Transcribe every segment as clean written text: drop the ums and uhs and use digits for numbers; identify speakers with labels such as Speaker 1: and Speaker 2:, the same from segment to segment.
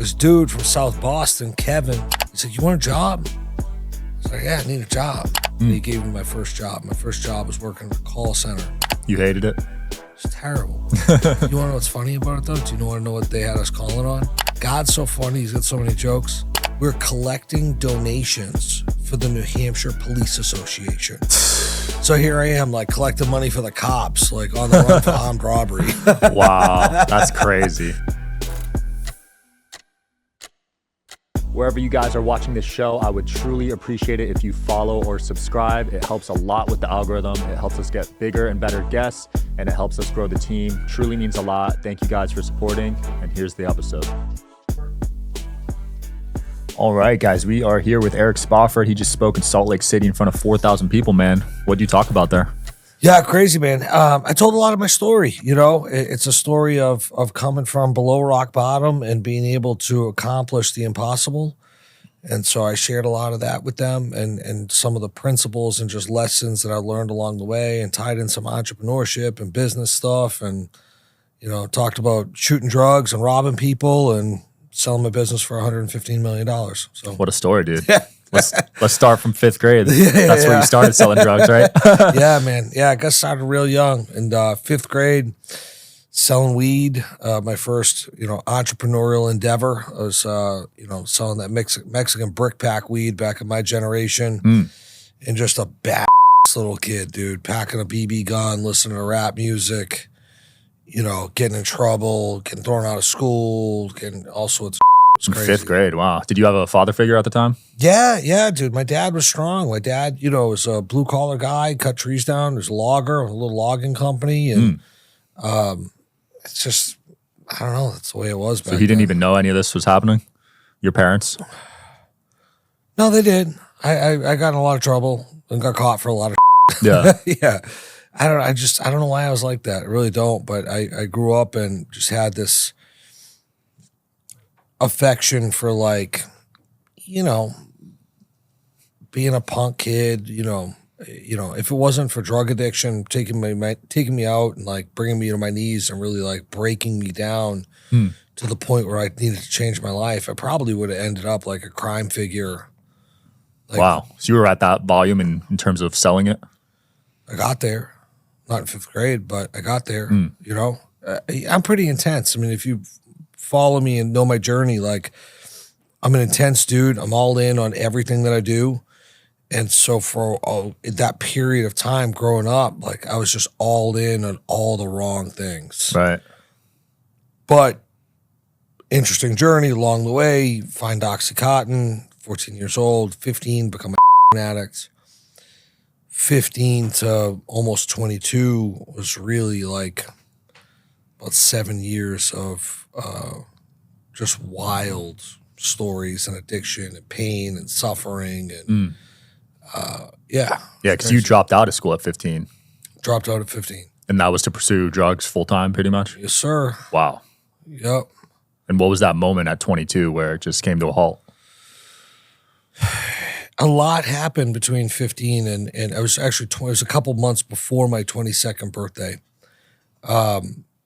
Speaker 1: this dude from South Boston, Kevin, he said, "You want a job?" I was like, "Yeah, I need a job." And he gave me my first job. My first job was working at a call center.
Speaker 2: You hated it?
Speaker 1: It's terrible. You want to know what's funny about it, though? Do you want to know what they had us calling on? God's so funny. He's got so many jokes. We're collecting donations for the New Hampshire Police Association. So here I am, like, collecting money for the cops, like, on the run for armed robbery.
Speaker 2: Wow, that's crazy. Wherever you guys are watching this show, I would truly appreciate it if you follow or subscribe. It helps a lot with the algorithm. It helps us get bigger and better guests, and it helps us grow the team. Truly means a lot. Thank you guys for supporting, and here's the episode. All right, guys, we are here with Eric Spofford. He just spoke in Salt Lake City in front of 4,000 people, man. What did you talk about there?
Speaker 1: Yeah, crazy, man. I told a lot of my story. You know, it's a story of coming from below rock bottom and being able to accomplish the impossible. And so I shared a lot of that with them and some of the principles and just lessons that I learned along the way, and tied in some entrepreneurship and business stuff, and, you know, talked about shooting drugs and robbing people and selling my business for $115 million. So
Speaker 2: what a story, dude. Yeah. Let's start from 5th grade. That's where you started selling drugs, right?
Speaker 1: Yeah, man. Yeah, I got started real young in 5th grade, selling weed. My first, entrepreneurial endeavor. I was, selling that Mexican brick pack weed back in my generation, and just a bad little kid, dude, packing a BB gun, listening to rap music, getting in trouble, getting thrown out of school, getting all sorts of.
Speaker 2: In 5th grade, wow. Did you have a father figure at the time?
Speaker 1: Yeah, dude. My dad was strong. My dad, was a blue collar guy, cut trees down. There's a logger, a little logging company, and it's just, I don't know. That's the way it was back
Speaker 2: So he didn't
Speaker 1: then.
Speaker 2: even know any of this was happening? Your parents?
Speaker 1: No, they did. I got in a lot of trouble and got caught for a lot of
Speaker 2: Yeah.
Speaker 1: yeah. I don't know why I was like that. I really don't. But I grew up and just had this affection for, like, being a punk kid, if it wasn't for drug addiction, taking me out and, like, bringing me to my knees and really, like, breaking me down to the point where I needed to change my life, I probably would have ended up like a crime figure. Like,
Speaker 2: wow. So you were at that volume in terms of selling it?
Speaker 1: I got there, not in 5th grade, but I got there, I'm pretty intense. I mean, if you follow me and know my journey, like, I'm an intense dude. I'm all in on everything that I do. And so for that period of time growing up, like, I was just all in on all the wrong things.
Speaker 2: Right.
Speaker 1: But interesting journey along the way. Find Oxycontin, 14 years old, 15, become an addict. 15 to almost 22 was really, like, about 7 years of just wild stories and addiction and pain and suffering and yeah,
Speaker 2: because you dropped out of school at 15.
Speaker 1: Dropped out at 15.
Speaker 2: And that was to pursue drugs full-time, pretty much?
Speaker 1: Yes, sir.
Speaker 2: Wow.
Speaker 1: Yep.
Speaker 2: And what was that moment at 22 where it just came to a halt?
Speaker 1: A lot happened between 15 and I was actually, it was a couple months before my 22nd birthday.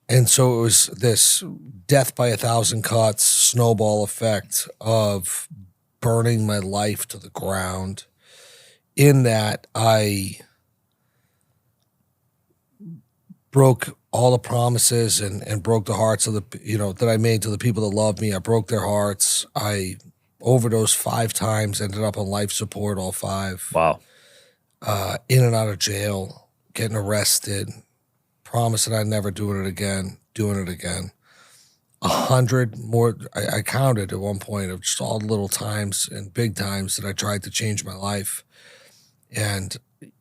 Speaker 1: And so it was this death by 1,000 cuts, snowball effect of burning my life to the ground, in that I broke all the promises and broke the hearts of the, that I made to the people that loved me. I broke their hearts. I overdosed 5 times, ended up on life support, all 5.
Speaker 2: Wow.
Speaker 1: In and out of jail, getting arrested, promising I'd never do it again, doing it again. 100 more, I counted at one point, of just all the little times and big times that I tried to change my life. And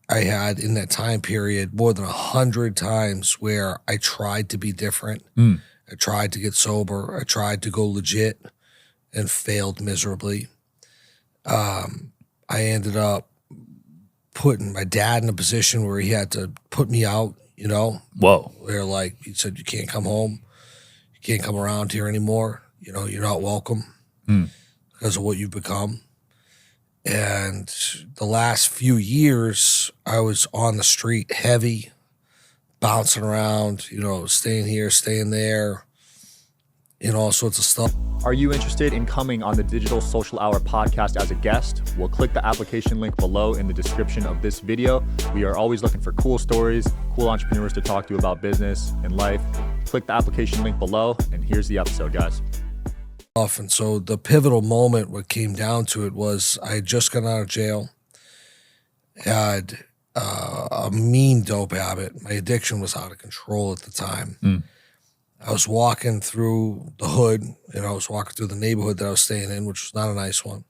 Speaker 1: I had, in that time period, more than 100 times where I tried to be different. I tried to get sober. I tried to go legit and failed miserably. I ended up putting my dad in a position where he had to put me out,
Speaker 2: Whoa.
Speaker 1: Where, like, he said, you can't come home. You can't come around here anymore. You're not welcome because of what you've become. And the last few years, I was on the street heavy, bouncing around, staying here, staying there. in all sorts of stuff.
Speaker 2: Are you interested in coming on the Digital Social Hour podcast as a guest? Well, click the application link below in the description of this video. We are always looking for cool stories, cool entrepreneurs to talk to about business and life. Click the application link below, and here's the episode, guys.
Speaker 1: And so the pivotal moment, what came down to it was I had just gotten out of jail, had a mean dope habit. My addiction was out of control at the time. I was walking through the hood, and I was walking through the neighborhood that I was staying in, which was not a nice one.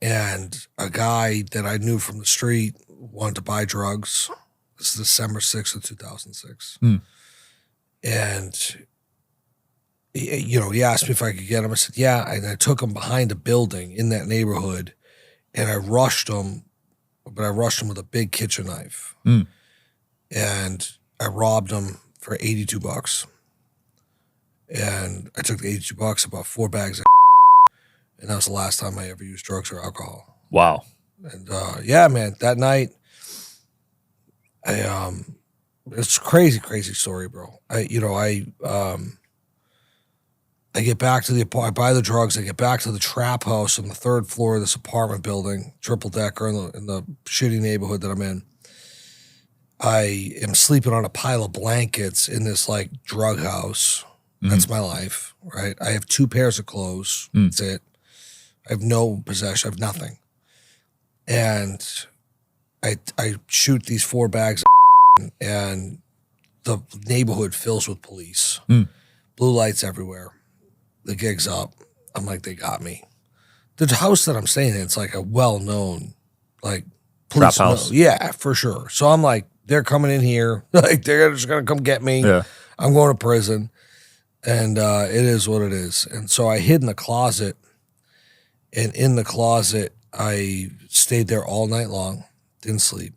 Speaker 1: And a guy that I knew from the street wanted to buy drugs. This is December 6th of 2006. And, he asked me if I could get him. I said, yeah. And I took him behind a building in that neighborhood, and I rushed him, but I rushed him with a big kitchen knife. And I robbed him for $82. And I took the $82, about 4 bags of and that was the last time I ever used drugs or alcohol.
Speaker 2: Wow.
Speaker 1: And yeah, man, that night, it's a crazy story, bro. I get back to I buy the drugs, I get back to the trap house on the 3rd floor of this apartment building, triple decker in the shitty neighborhood that I'm in. I am sleeping on a pile of blankets in this like drug house. That's my life, right? I have 2 pairs of clothes. That's it. I have no possession. I have nothing. And I shoot these 4 bags of and the neighborhood fills with police. Blue lights everywhere. The gig's up. I'm like, they got me. The house that I'm staying in, it's like a well-known like police house. Yeah, for sure. So I'm like, they're coming in here. Like, they're just going to come get me. Yeah. I'm going to prison. And it is what it is. And so I hid in the closet. And in the closet, I stayed there all night long. Didn't sleep.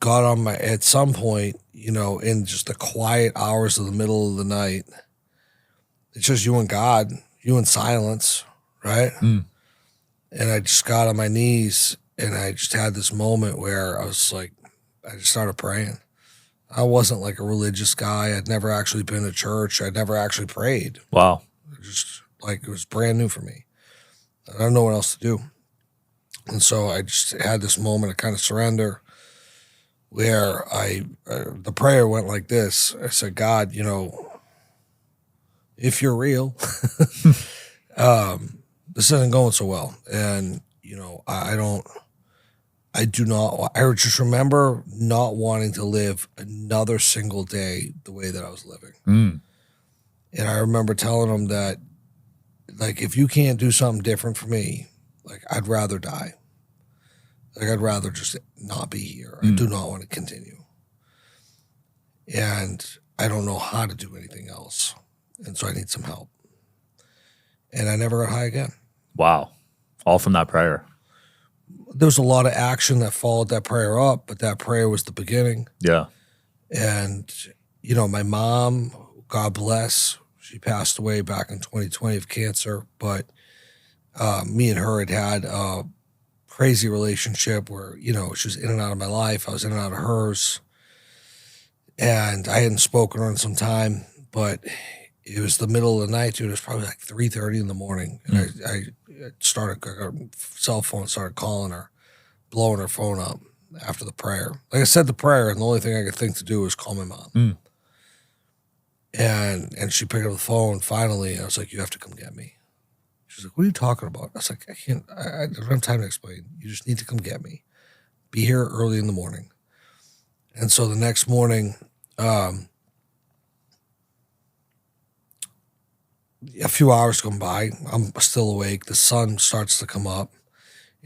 Speaker 1: Got on at some point, in just the quiet hours of the middle of the night, it's just you and God, you and silence, right? And I just got on my knees, and I just had this moment where I was like, I just started praying. I wasn't like a religious guy. I'd never actually been to church. I'd never actually prayed.
Speaker 2: Wow.
Speaker 1: It was brand new for me. I don't know what else to do. And so I just had this moment of kind of surrender where the prayer went like this. I said, God, if you're real, this isn't going so well. And, I just remember not wanting to live another single day the way that I was living. And I remember telling him that, like, if you can't do something different for me, like, I'd rather die. Like, I'd rather just not be here. I do not want to continue. And I don't know how to do anything else. And so I need some help. And I never got high again.
Speaker 2: Wow. All from that prayer.
Speaker 1: There was a lot of action that followed that prayer up, but that prayer was the beginning. Yeah. And, my mom, God bless, she passed away back in 2020 of cancer, but me and her had a crazy relationship where, she was in and out of my life. I was in and out of hers. And I hadn't spoken to her in some time, but it was the middle of the night, dude. It was probably like 3:30 in the morning. And I got a cell phone, started calling her, blowing her phone up after the prayer. Like I said the prayer, and the only thing I could think to do was call my mom. And she picked up the phone finally, and I was like, you have to come get me. She's like, what are you talking about? I was like, I don't have time to explain. You just need to come get me. Be here early in the morning. And so the next morning, a few hours come by. I'm still awake. The sun starts to come up,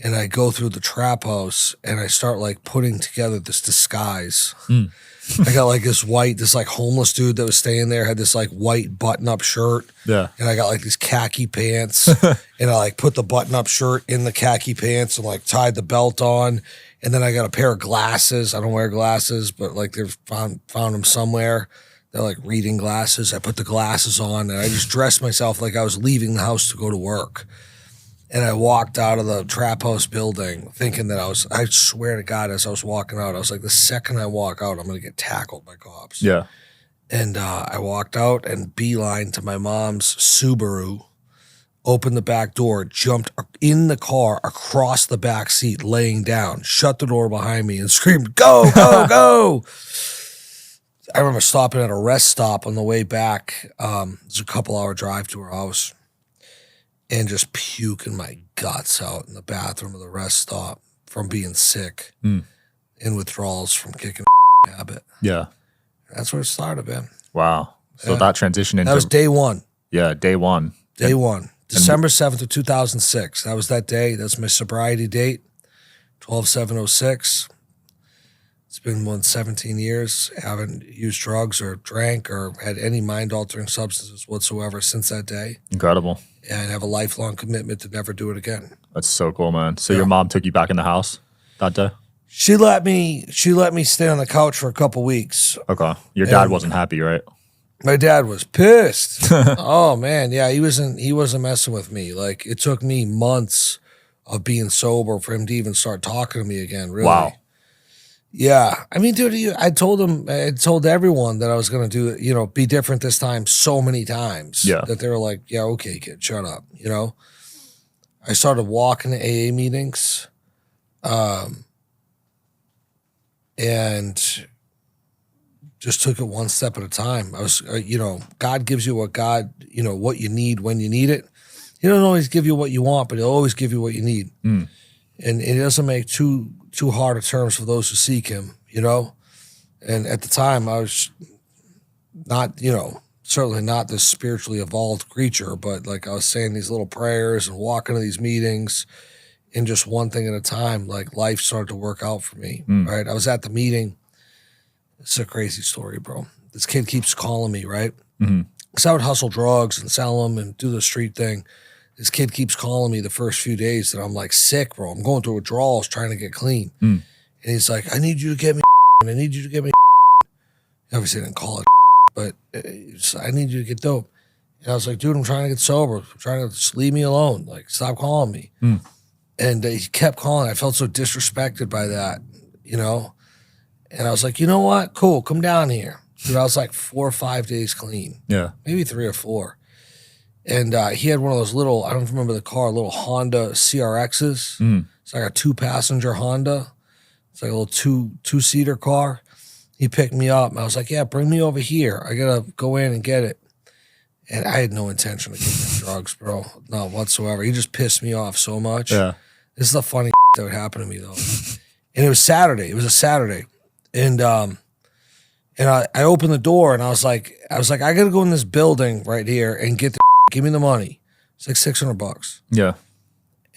Speaker 1: and I go through the trap house, and I start like putting together this disguise. I got like this like homeless dude that was staying there, had this like white button-up shirt. Yeah. And I got like these khaki pants, and I like put the button-up shirt in the khaki pants and like tied the belt on. And then I got a pair of glasses. I don't wear glasses, but like they've found them somewhere. They're like reading glasses. I put the glasses on, and I just dressed myself like I was leaving the house to go to work. And I walked out of the trap house building thinking that I swear to God, as I was walking out, I was like, the second I walk out, I'm going to get tackled by cops. Yeah. And I walked out and beeline to my mom's Subaru, opened the back door, jumped in the car across the back seat, laying down, shut the door behind me and screamed, "Go, go, go." I remember stopping at a rest stop on the way back. It was a couple-hour drive to her house, and just puking my guts out in the bathroom of the rest stop from being sick and withdrawals from kicking habit.
Speaker 2: Yeah.
Speaker 1: That's where it started, man.
Speaker 2: Wow. So that transition into...
Speaker 1: That was day one.
Speaker 2: Yeah, day one.
Speaker 1: Day one. December 7th of 2006. That was that day. That's my sobriety date, 12/7/06. It's been more than 17 years. I haven't used drugs or drank or had any mind-altering substances whatsoever since that day.
Speaker 2: Incredible.
Speaker 1: And I have a lifelong commitment to never do it again.
Speaker 2: That's so cool, man. So your mom took you back in the house that day?
Speaker 1: She let me stay on the couch for a couple weeks.
Speaker 2: Okay. Your dad wasn't happy, right?
Speaker 1: My dad was pissed. Oh man, yeah, he wasn't messing with me. Like, it took me months of being sober for him to even start talking to me again. Really.
Speaker 2: Wow.
Speaker 1: Yeah, I mean, dude, I told everyone that I was going to do, be different this time so many times.
Speaker 2: Yeah.
Speaker 1: That they were like, yeah, okay, kid, shut up. I started walking to AA meetings, and just took it one step at a time. I was, God gives you what what you need when you need it. He doesn't always give you what you want, but he'll always give you what you need. And he doesn't make too hard of terms for those who seek him, And at the time, I was not, certainly not this spiritually evolved creature, but like I was saying these little prayers and walking to these meetings and just one thing at a time, like life started to work out for me, right? I was at the meeting. It's a crazy story, bro. This kid keeps calling me, right? Because I would hustle drugs and sell them and do the street thing. This kid keeps calling me the first few days that I'm like sick, bro. I'm going through withdrawals trying to get clean. And he's like, I need you to get me and I need you to get me. Obviously, I didn't call it, but I need you to get dope. And I was like, dude, I'm trying to get sober. I'm trying to just leave me alone. Like, stop calling me. And he kept calling. I felt so disrespected by that, And I was like, you know what? Cool, come down here. Dude, I was like 4 or 5 days clean.
Speaker 2: Yeah.
Speaker 1: Maybe 3 or 4. And he had one of those little, I don't remember the car, little Honda CRXs. It's like a 2-passenger Honda. It's like a little two-seater car. He picked me up, and I was like, yeah, bring me over here. I got to go in and get it. And I had no intention of getting drugs, bro. Not whatsoever. He just pissed me off so much.
Speaker 2: Yeah.
Speaker 1: This is the funny that would happen to me, though. And it was Saturday. It was a Saturday. And I opened the door, and I was like, I got to go in this building right here and get give me the money. It's like $600.
Speaker 2: Yeah.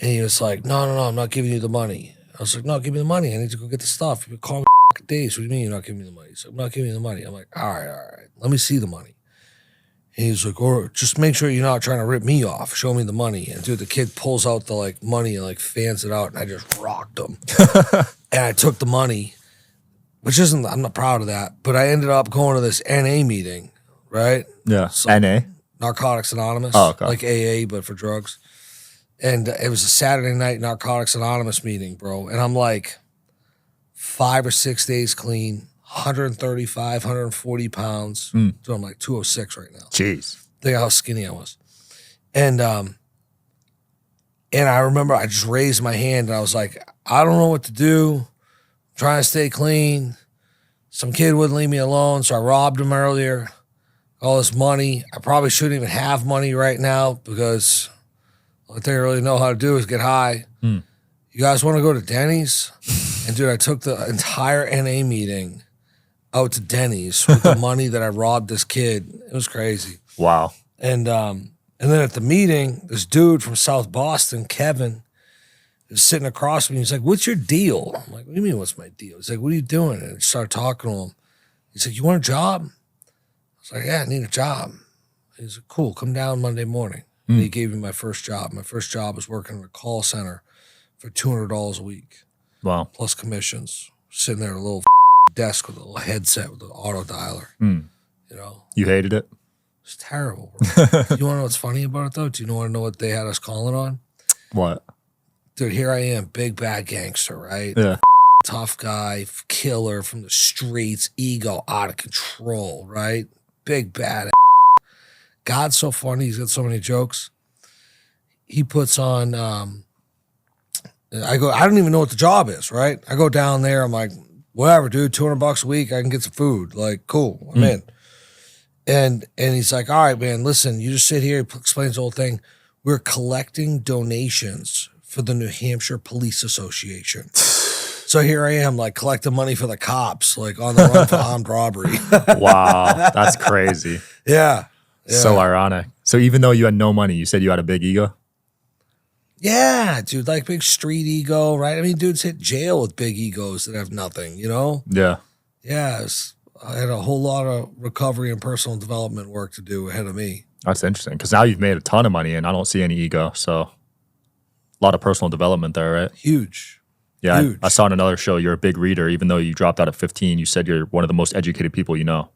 Speaker 1: And he was like, no, I'm not giving you the money. I was like, no, give me the money. I need to go get the stuff. You've been calling me days. What do you mean you're not giving me the money? He's like, I'm not giving you the money. I'm like, all right. Let me see the money. And he's like, or just make sure you're not trying to rip me off. Show me the money. And dude, the kid pulls out the money and fans it out, and I just rocked him. And I took the money, which I'm not proud of that, but I ended up going to this NA meeting, right?
Speaker 2: Yeah.
Speaker 1: So,
Speaker 2: NA?
Speaker 1: Narcotics Anonymous.
Speaker 2: Oh, okay.
Speaker 1: Like AA, but for drugs. And it was a Saturday night Narcotics Anonymous meeting, bro. And I'm like 5 or 6 days clean, 135, 140 pounds. Dude, I'm like 206 right now.
Speaker 2: Jeez.
Speaker 1: Think how skinny I was. And I remember I just raised my hand and I was like, I don't know what to do. I'm trying to stay clean. Some kid wouldn't leave me alone, so I robbed him earlier. All this money. I probably shouldn't even have money right now because the only thing I really know how to do is get high. You guys want to go to Denny's? And dude, I took the entire NA meeting out to Denny's with the money that I robbed this kid. It was crazy.
Speaker 2: Wow.
Speaker 1: And then at the meeting, this dude from South Boston, Kevin, was sitting across from me. He's like, what's your deal? I'm like, what do you mean what's my deal? He's like, what are you doing? And I started talking to him. He's like, you want a job? I was like, yeah, I need a job. He's like, cool, come down Monday morning. And he gave me my first job. My first job was working at a call center for $200 a week.
Speaker 2: Wow.
Speaker 1: Plus commissions. Sitting there at a little desk with a little headset with an auto dialer.
Speaker 2: You hated it?
Speaker 1: It's terrible, bro. You want to know what's funny about it, though? Do you want to know what they had us calling on?
Speaker 2: What?
Speaker 1: Dude, here I am, big bad gangster, right?
Speaker 2: Yeah.
Speaker 1: Tough guy, killer from the streets, ego out of control, right? big bad. God's so funny. He's got so many jokes. He puts on, I don't even know what the job is, right? I go down there. I'm like, whatever, dude, $200 a week. I can get some food. Like, cool, I'm in. And he's like, all right, man, listen, you just sit here. He explains the whole thing. We're collecting donations for the New Hampshire Police Association. So here I am, like collecting money for the cops, like on the run for armed robbery.
Speaker 2: Wow, that's crazy.
Speaker 1: Yeah.
Speaker 2: So ironic. So even though you had no money, you said you had a big ego?
Speaker 1: Yeah, dude, like big street ego, right? I mean, dudes hit jail with big egos that have nothing, you know?
Speaker 2: Yeah.
Speaker 1: Yeah, I had a whole lot of recovery and personal development work to do ahead of me.
Speaker 2: That's interesting because now you've made a ton of money and I don't see any ego. So a lot of personal development there, right?
Speaker 1: Huge.
Speaker 2: Yeah,
Speaker 1: Huge.
Speaker 2: I saw in another show you're a big reader. Even though you dropped out at 15, you said you're one of the most educated people you know.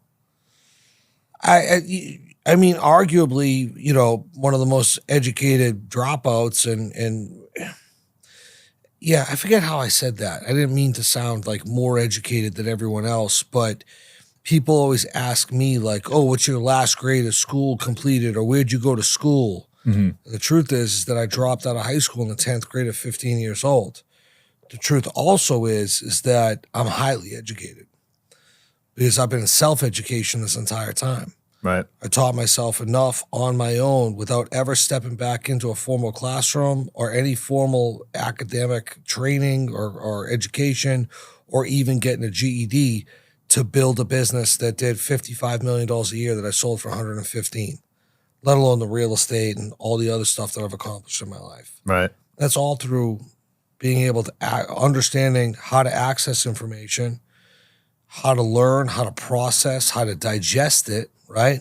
Speaker 1: I mean, arguably, you know, one of the most educated dropouts and yeah, I forget how I said that. I didn't mean to sound like more educated than everyone else, but people always ask me like, oh, what's your last grade of school completed or where'd you go to school? The truth is that I dropped out of high school in the 10th grade at 15 years old. The truth also is that I'm highly educated because I've been in self-education this entire time.
Speaker 2: Right.
Speaker 1: I taught myself enough on my own without ever stepping back into a formal classroom or any formal academic training or education or even getting a GED to build a business that did $55 million a year that I sold for 115, let alone the real estate and all the other stuff that I've accomplished in my life.
Speaker 2: Right.
Speaker 1: That's all through being able to understanding how to access information, how to learn, how to process, how to digest it, right?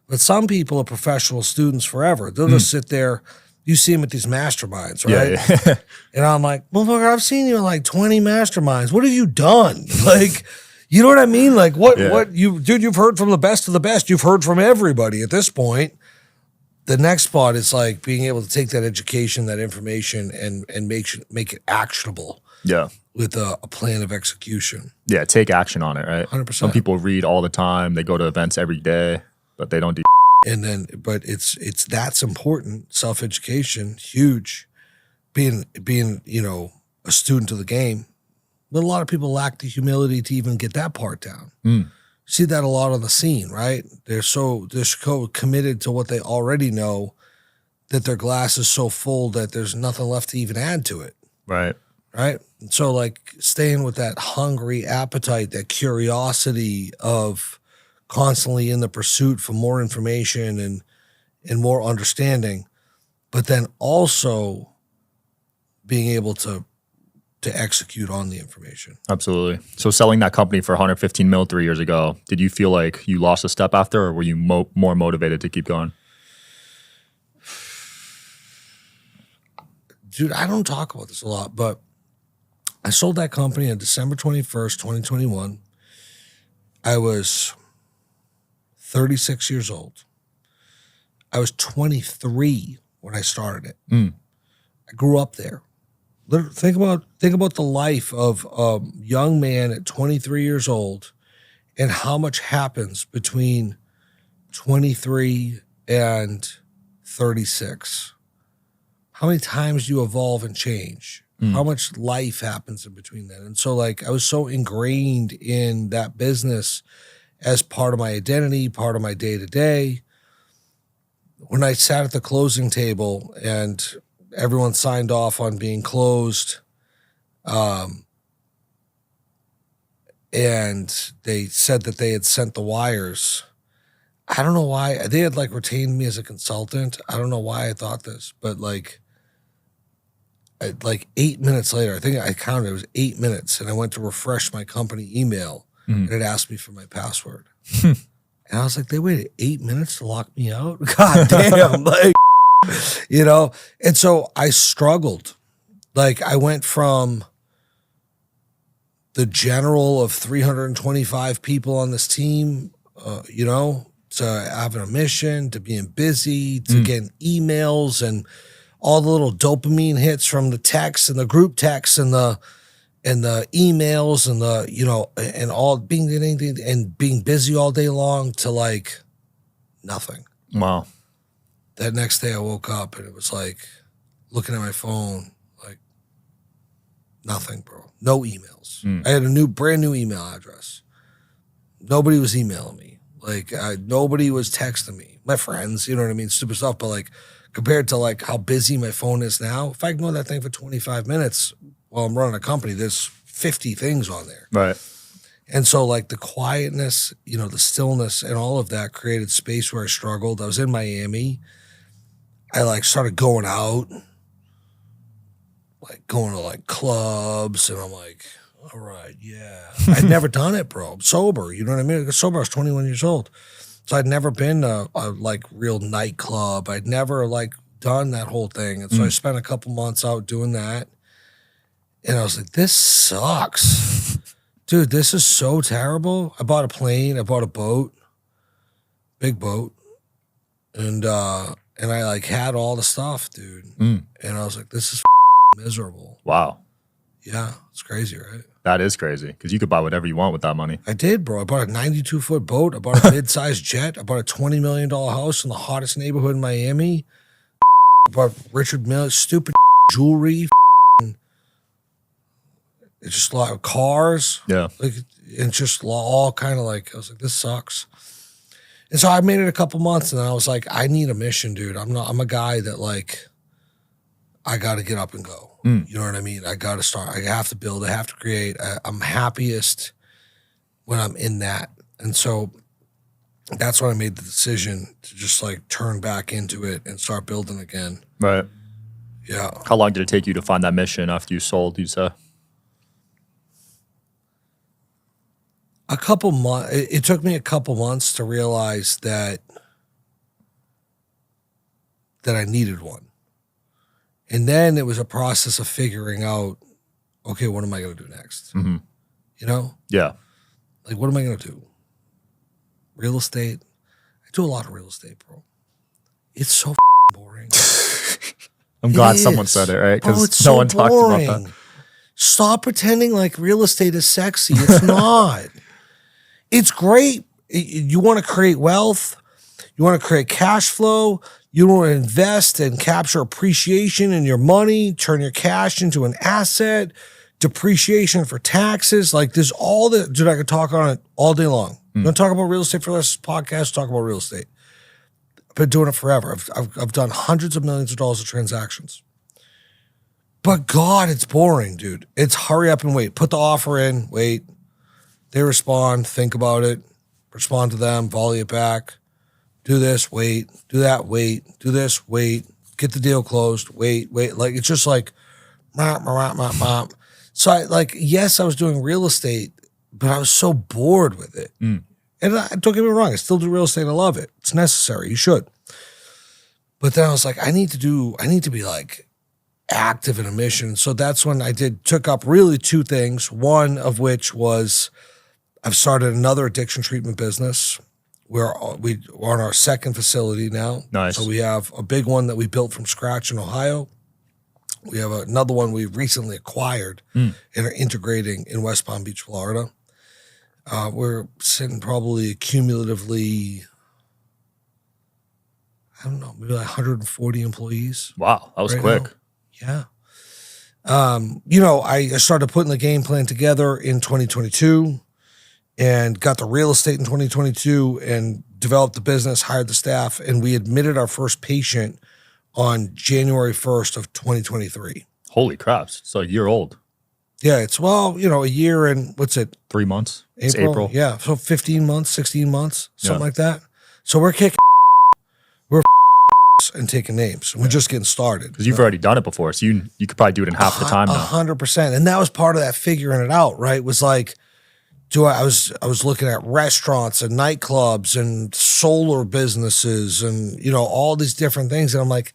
Speaker 1: But some people are professional students forever. They'll just sit there. You see them at these masterminds, right?
Speaker 2: Yeah.
Speaker 1: And I'm like, motherfucker, I've seen you in like 20 masterminds. What have you done? Like, you know what I mean? Like you've heard from the best of the best. You've heard from everybody at this point. The next part is like being able to take that education, that information, and make it actionable.
Speaker 2: Yeah.
Speaker 1: With a plan of execution.
Speaker 2: Yeah, take action on it, right?
Speaker 1: 100%.
Speaker 2: Some people read all the time. They go to events every day, but they don't do.
Speaker 1: And then, but that's important. Self-education, huge. Being you know a student of the game, but a lot of people lack the humility to even get that part down. See that a lot on the scene, right? They're so committed to what they already know that their glass is so full that there's nothing left to even add to it.
Speaker 2: Right.
Speaker 1: Right. And so like staying with that hungry appetite, that curiosity of constantly in the pursuit for more information and more understanding, but then also being able to execute on the information.
Speaker 2: Absolutely. So selling that company for 115 mil 3 years ago, did you feel like you lost a step after, or were you more motivated to keep going?
Speaker 1: Dude, I don't talk about this a lot, but I sold that company on December 21st, 2021. I was 36 years old. I was 23 when I started it. I grew up there. Think about the life of a young man at 23 years old and how much happens between 23 and 36. How many times do you evolve and change? How much life happens in between that? And so like I was so ingrained in that business as part of my identity, part of my day-to-day. When I sat at the closing table and everyone signed off on being closed, and they said that they had sent the wires. I don't know why. They had like retained me as a consultant. I don't know why I thought this, but like 8 minutes later, I think I counted, it was 8 minutes, and I went to refresh my company email, and it asked me for my password. And I was like, they waited 8 minutes to lock me out? God damn, like, you know? And so I struggled. Like, I went from the general of 325 people on this team, you know, to having a mission, to being busy, to getting emails and all the little dopamine hits from the texts and the group texts and the emails and the, you know, and all being busy all day long, to like Nothing.
Speaker 2: Wow.
Speaker 1: That next day I woke up and it was like looking at my phone, like nothing, bro. No emails. I had a brand new email address. Nobody was emailing me. Like nobody was texting me. My friends, you know what I mean? Stupid stuff. But like compared to like how busy my phone is now, if I ignore that thing for 25 minutes while I'm running a company, there's 50 things on there.
Speaker 2: Right.
Speaker 1: And so like the quietness, you know, the stillness and all of that created space where I struggled. I was in Miami. I like started going out, like going to like clubs, and I'm like, all right, yeah. I'd never done it, bro. I'm sober, you know what I mean? I got sober, I was 21 years old. So I'd never been to a like real nightclub. I'd never like done that whole thing. And so I spent a couple months out doing that. And I was like, this sucks. Dude, this is so terrible. I bought a plane, I bought a boat, big boat. And I like had all the stuff, dude. And I was like, this is miserable.
Speaker 2: Wow.
Speaker 1: Yeah, it's crazy, right?
Speaker 2: That is crazy because you could buy whatever you want with that money.
Speaker 1: I did, bro. I bought a 92-foot boat. I bought a mid-sized jet. I bought a $20 million house in the hottest neighborhood in Miami. I bought Richard Mille stupid jewelry. It's just a lot of cars.
Speaker 2: Yeah.
Speaker 1: Like, and just all kind of like, I was like, this sucks. And so I made it a couple months and I was like, I need a mission, dude. I'm a guy that like, I got to get up and go. You know what I mean? I got to start. I have to build. I have to create. I'm happiest when I'm in that. And so that's when I made the decision to just like turn back into it and start building again.
Speaker 2: Right.
Speaker 1: Yeah.
Speaker 2: How long did it take you to find that mission after you sold, you say?
Speaker 1: A couple months. It took me a couple months to realize that I needed one. And then it was a process of figuring out, okay, what am I going to do next? You know?
Speaker 2: Yeah.
Speaker 1: Like, what am I going to do? Real estate? I do a lot of real estate, bro. It's so boring.
Speaker 2: I'm glad someone said it, right? Because no one talks about that.
Speaker 1: Stop pretending like real estate is sexy. It's not. It's great. You want to create wealth. You want to create cash flow. You want to invest and capture appreciation in your money, turn your cash into an asset, depreciation for taxes. Like there's all the, dude, I could talk on it all day long. I'm going to talk about real estate for this podcast, talk about real estate. I've been doing it forever. I've done hundreds of millions of dollars of transactions. But God, it's boring, dude. It's hurry up and wait. Put the offer in, wait. They respond, think about it, respond to them, volley it back. Do this, wait. Do that, wait. Do this, wait. Get the deal closed, wait. Like, it's just like, So I yes, I was doing real estate, but I was so bored with it. And don't get me wrong, I still do real estate. I love it. It's necessary. You should. But then I was like, I need to be like active in a mission. So that's when I took up really two things. One of which was I've started another addiction treatment business. We're on our second facility now.
Speaker 2: Nice.
Speaker 1: So we have a big one that we built from scratch in Ohio. We have another one we recently acquired and are integrating in West Palm Beach, Florida. We're sitting probably cumulatively, I don't know, maybe like 140 employees.
Speaker 2: Wow, that was
Speaker 1: right
Speaker 2: quick.
Speaker 1: now. Yeah. You know, I started putting the game plan together in 2022. And got the real estate in 2022 and developed the business, hired the staff, and we admitted our first patient on January 1st of 2023.
Speaker 2: Holy crap. So a year old.
Speaker 1: Yeah, it's, well, you know, a year and what's it?
Speaker 2: 3 months. It's April.
Speaker 1: Yeah, so 15 months, 16 months, something like that. So we're kicking, we're and taking names. We're just getting started.
Speaker 2: Because you've already done it before, so you could probably do it in half the time now.
Speaker 1: 100%. And that was part of that figuring it out, right? Was like, I was looking at restaurants and nightclubs and solar businesses and, you know, all these different things. And I'm like,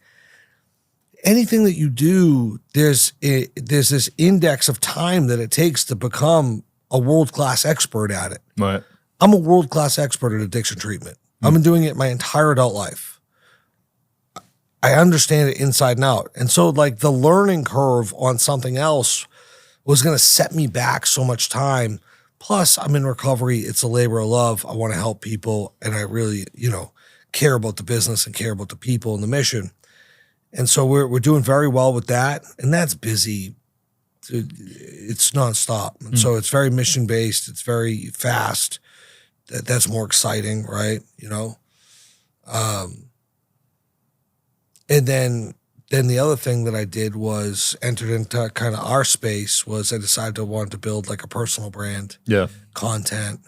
Speaker 1: anything that you do, there's this index of time that it takes to become a world-class expert at it.
Speaker 2: Right.
Speaker 1: I'm a world-class expert at addiction treatment. I've been doing it my entire adult life. I understand it inside and out. And so like the learning curve on something else was going to set me back so much time. Plus, I'm in recovery. It's a labor of love. I want to help people. And I really, you know, care about the business and care about the people and the mission. And so we're doing very well with that. And that's busy. It's nonstop. And so it's very mission based. It's very fast. That's more exciting, right? You know? And then the other thing that I did was entered into kind of our space was I decided I wanted to build like a personal brand, content,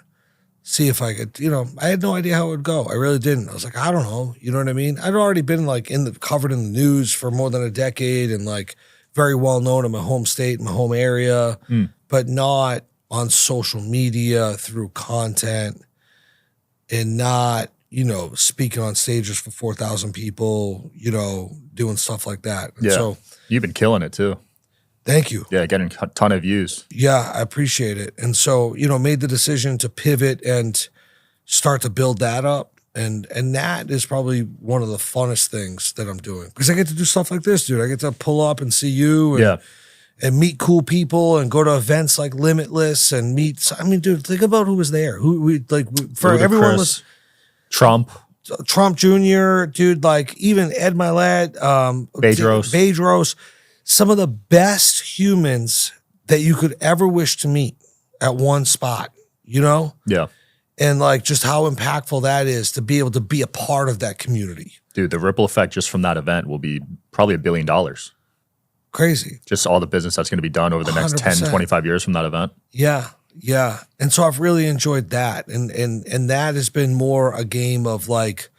Speaker 1: see if I could, you know, I had no idea how it would go. I really didn't. I was like, I don't know. You know what I mean? I'd already been like covered in the news for more than a decade and like very well known in my home state, my home area, but not on social media through content and not, you know, speaking on stages for 4,000 people, you know, doing stuff like that. And so
Speaker 2: you've been killing it too.
Speaker 1: Thank you.
Speaker 2: Yeah, getting a ton of views.
Speaker 1: Yeah, I appreciate it. And so, you know, made the decision to pivot and start to build that up. And that is probably one of the funnest things that I'm doing. Because I get to do stuff like this, dude. I get to pull up and see you and meet cool people and go to events like Limitless and meet. I mean, dude, think about who was there. Everyone was Trump Jr., dude, like even Ed Milet, Bedros, some of the best humans that you could ever wish to meet at one spot, you know?
Speaker 2: Yeah.
Speaker 1: And like just how impactful that is to be able to be a part of that community.
Speaker 2: Dude, the ripple effect just from that event will be probably $1 billion.
Speaker 1: Crazy.
Speaker 2: Just all the business that's going to be done over the next 10, 25 years from that event.
Speaker 1: Yeah. Yeah. And so I've really enjoyed that. And that has been more a game of like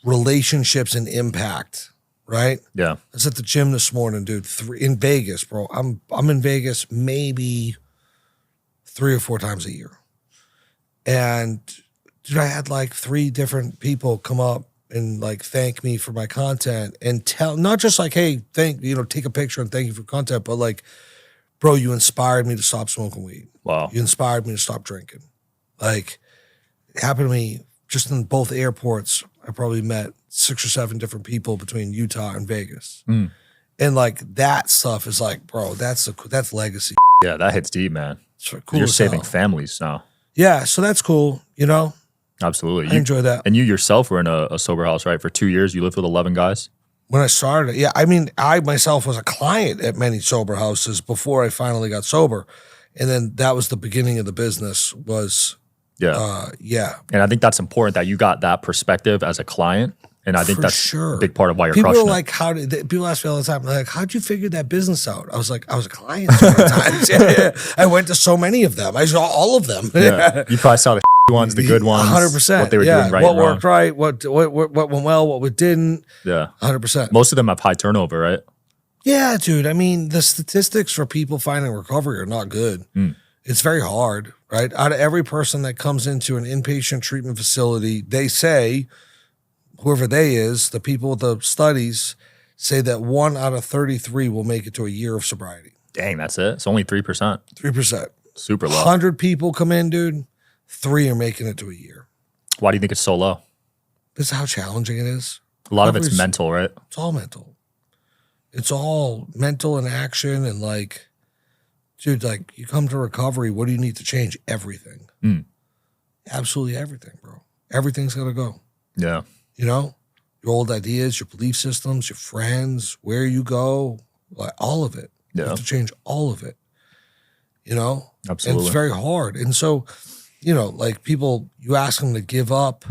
Speaker 1: relationships and impact, right?
Speaker 2: Yeah.
Speaker 1: I was at the gym this morning, dude, in Vegas, bro. I'm in Vegas maybe 3 or 4 times a year. And dude, I had like 3 different people come up and like thank me for my content and tell, not just like, hey, take a picture and thank you for content, but like, bro, you inspired me to stop smoking weed.
Speaker 2: Wow.
Speaker 1: You inspired me to stop drinking. Like, it happened to me just in both airports. I probably met 6 or 7 different people between Utah and Vegas. And like that stuff is like, bro, that's legacy.
Speaker 2: Yeah, that hits deep, man.
Speaker 1: Cool.
Speaker 2: You're saving families now.
Speaker 1: Yeah, so that's cool, you know?
Speaker 2: Absolutely.
Speaker 1: I enjoy that.
Speaker 2: And you yourself were in a sober house, right? For 2 years, you lived with 11 guys?
Speaker 1: When I started, yeah. I mean, I myself was a client at many sober houses before I finally got sober. And then that was the beginning of the business was, yeah.
Speaker 2: And I think that's important that you got that perspective as a client. And I think that's a big part of why you're
Speaker 1: people
Speaker 2: crushing
Speaker 1: are like, people ask me all the time, like, how'd you figure that business out? I was like, I was a client so many times. Yeah. I went to so many of them. I saw all of them.
Speaker 2: Yeah. You probably saw the ones, the good ones,
Speaker 1: 100%.
Speaker 2: what they were doing right,
Speaker 1: what worked right, what went well, what didn't.
Speaker 2: Yeah,
Speaker 1: 100%.
Speaker 2: Most of them have high turnover, right?
Speaker 1: Yeah, dude. I mean, the statistics for people finding recovery are not good. It's very hard, right? Out of every person that comes into an inpatient treatment facility, they say, whoever they is, the people with the studies say that 1 out of 33 will make it to a year of sobriety.
Speaker 2: Dang, that's it. It's only 3%.
Speaker 1: 3%.
Speaker 2: Super low.
Speaker 1: 100 people come in, dude. 3 are making it to a year.
Speaker 2: Why do you think it's so low?
Speaker 1: This is how challenging it is.
Speaker 2: A lot of it's mental, right?
Speaker 1: It's all mental. It's all mental and action and like, dude, like you come to recovery, what do you need to change? Everything. Absolutely everything, bro. Everything's got to go.
Speaker 2: Yeah.
Speaker 1: You know, your old ideas, your belief systems, your friends, where you go, like all of it.
Speaker 2: Yeah.
Speaker 1: You have to change all of it. You know?
Speaker 2: Absolutely.
Speaker 1: And it's very hard. And so, you know, like people, you ask them to give up.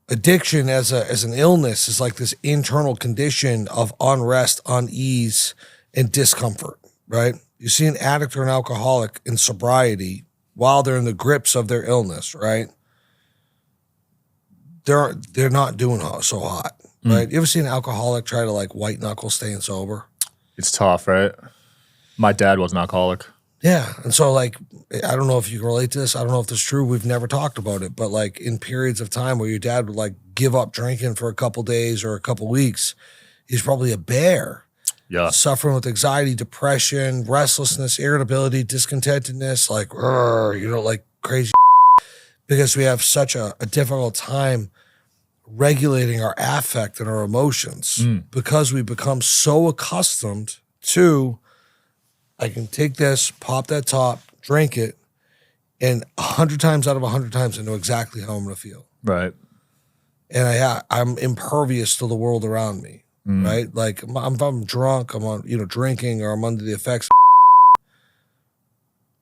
Speaker 1: Addiction as an illness is like this internal condition of unrest, unease, and discomfort, right? You see an addict or an alcoholic in sobriety while they're in the grips of their illness, right? They're not doing so hot, right? You ever see an alcoholic try to like white knuckle staying sober?
Speaker 2: It's tough, right? My dad was an alcoholic.
Speaker 1: Yeah. And so like, I don't know if you can relate to this. I don't know if this is true. We've never talked about it, but like in periods of time where your dad would like give up drinking for a couple days or a couple weeks, he's probably a bear.
Speaker 2: Yeah.
Speaker 1: Suffering with anxiety, depression, restlessness, irritability, discontentedness, like, you know, like crazy because we have such a difficult time regulating our affect and our emotions because we become so accustomed to, I can take this, pop that top, drink it, and 100 times out of 100 times I know exactly how I'm going to feel.
Speaker 2: Right.
Speaker 1: and I'm impervious to the world around me, right? Like if I'm drunk, I'm on, drinking, or I'm under the effects.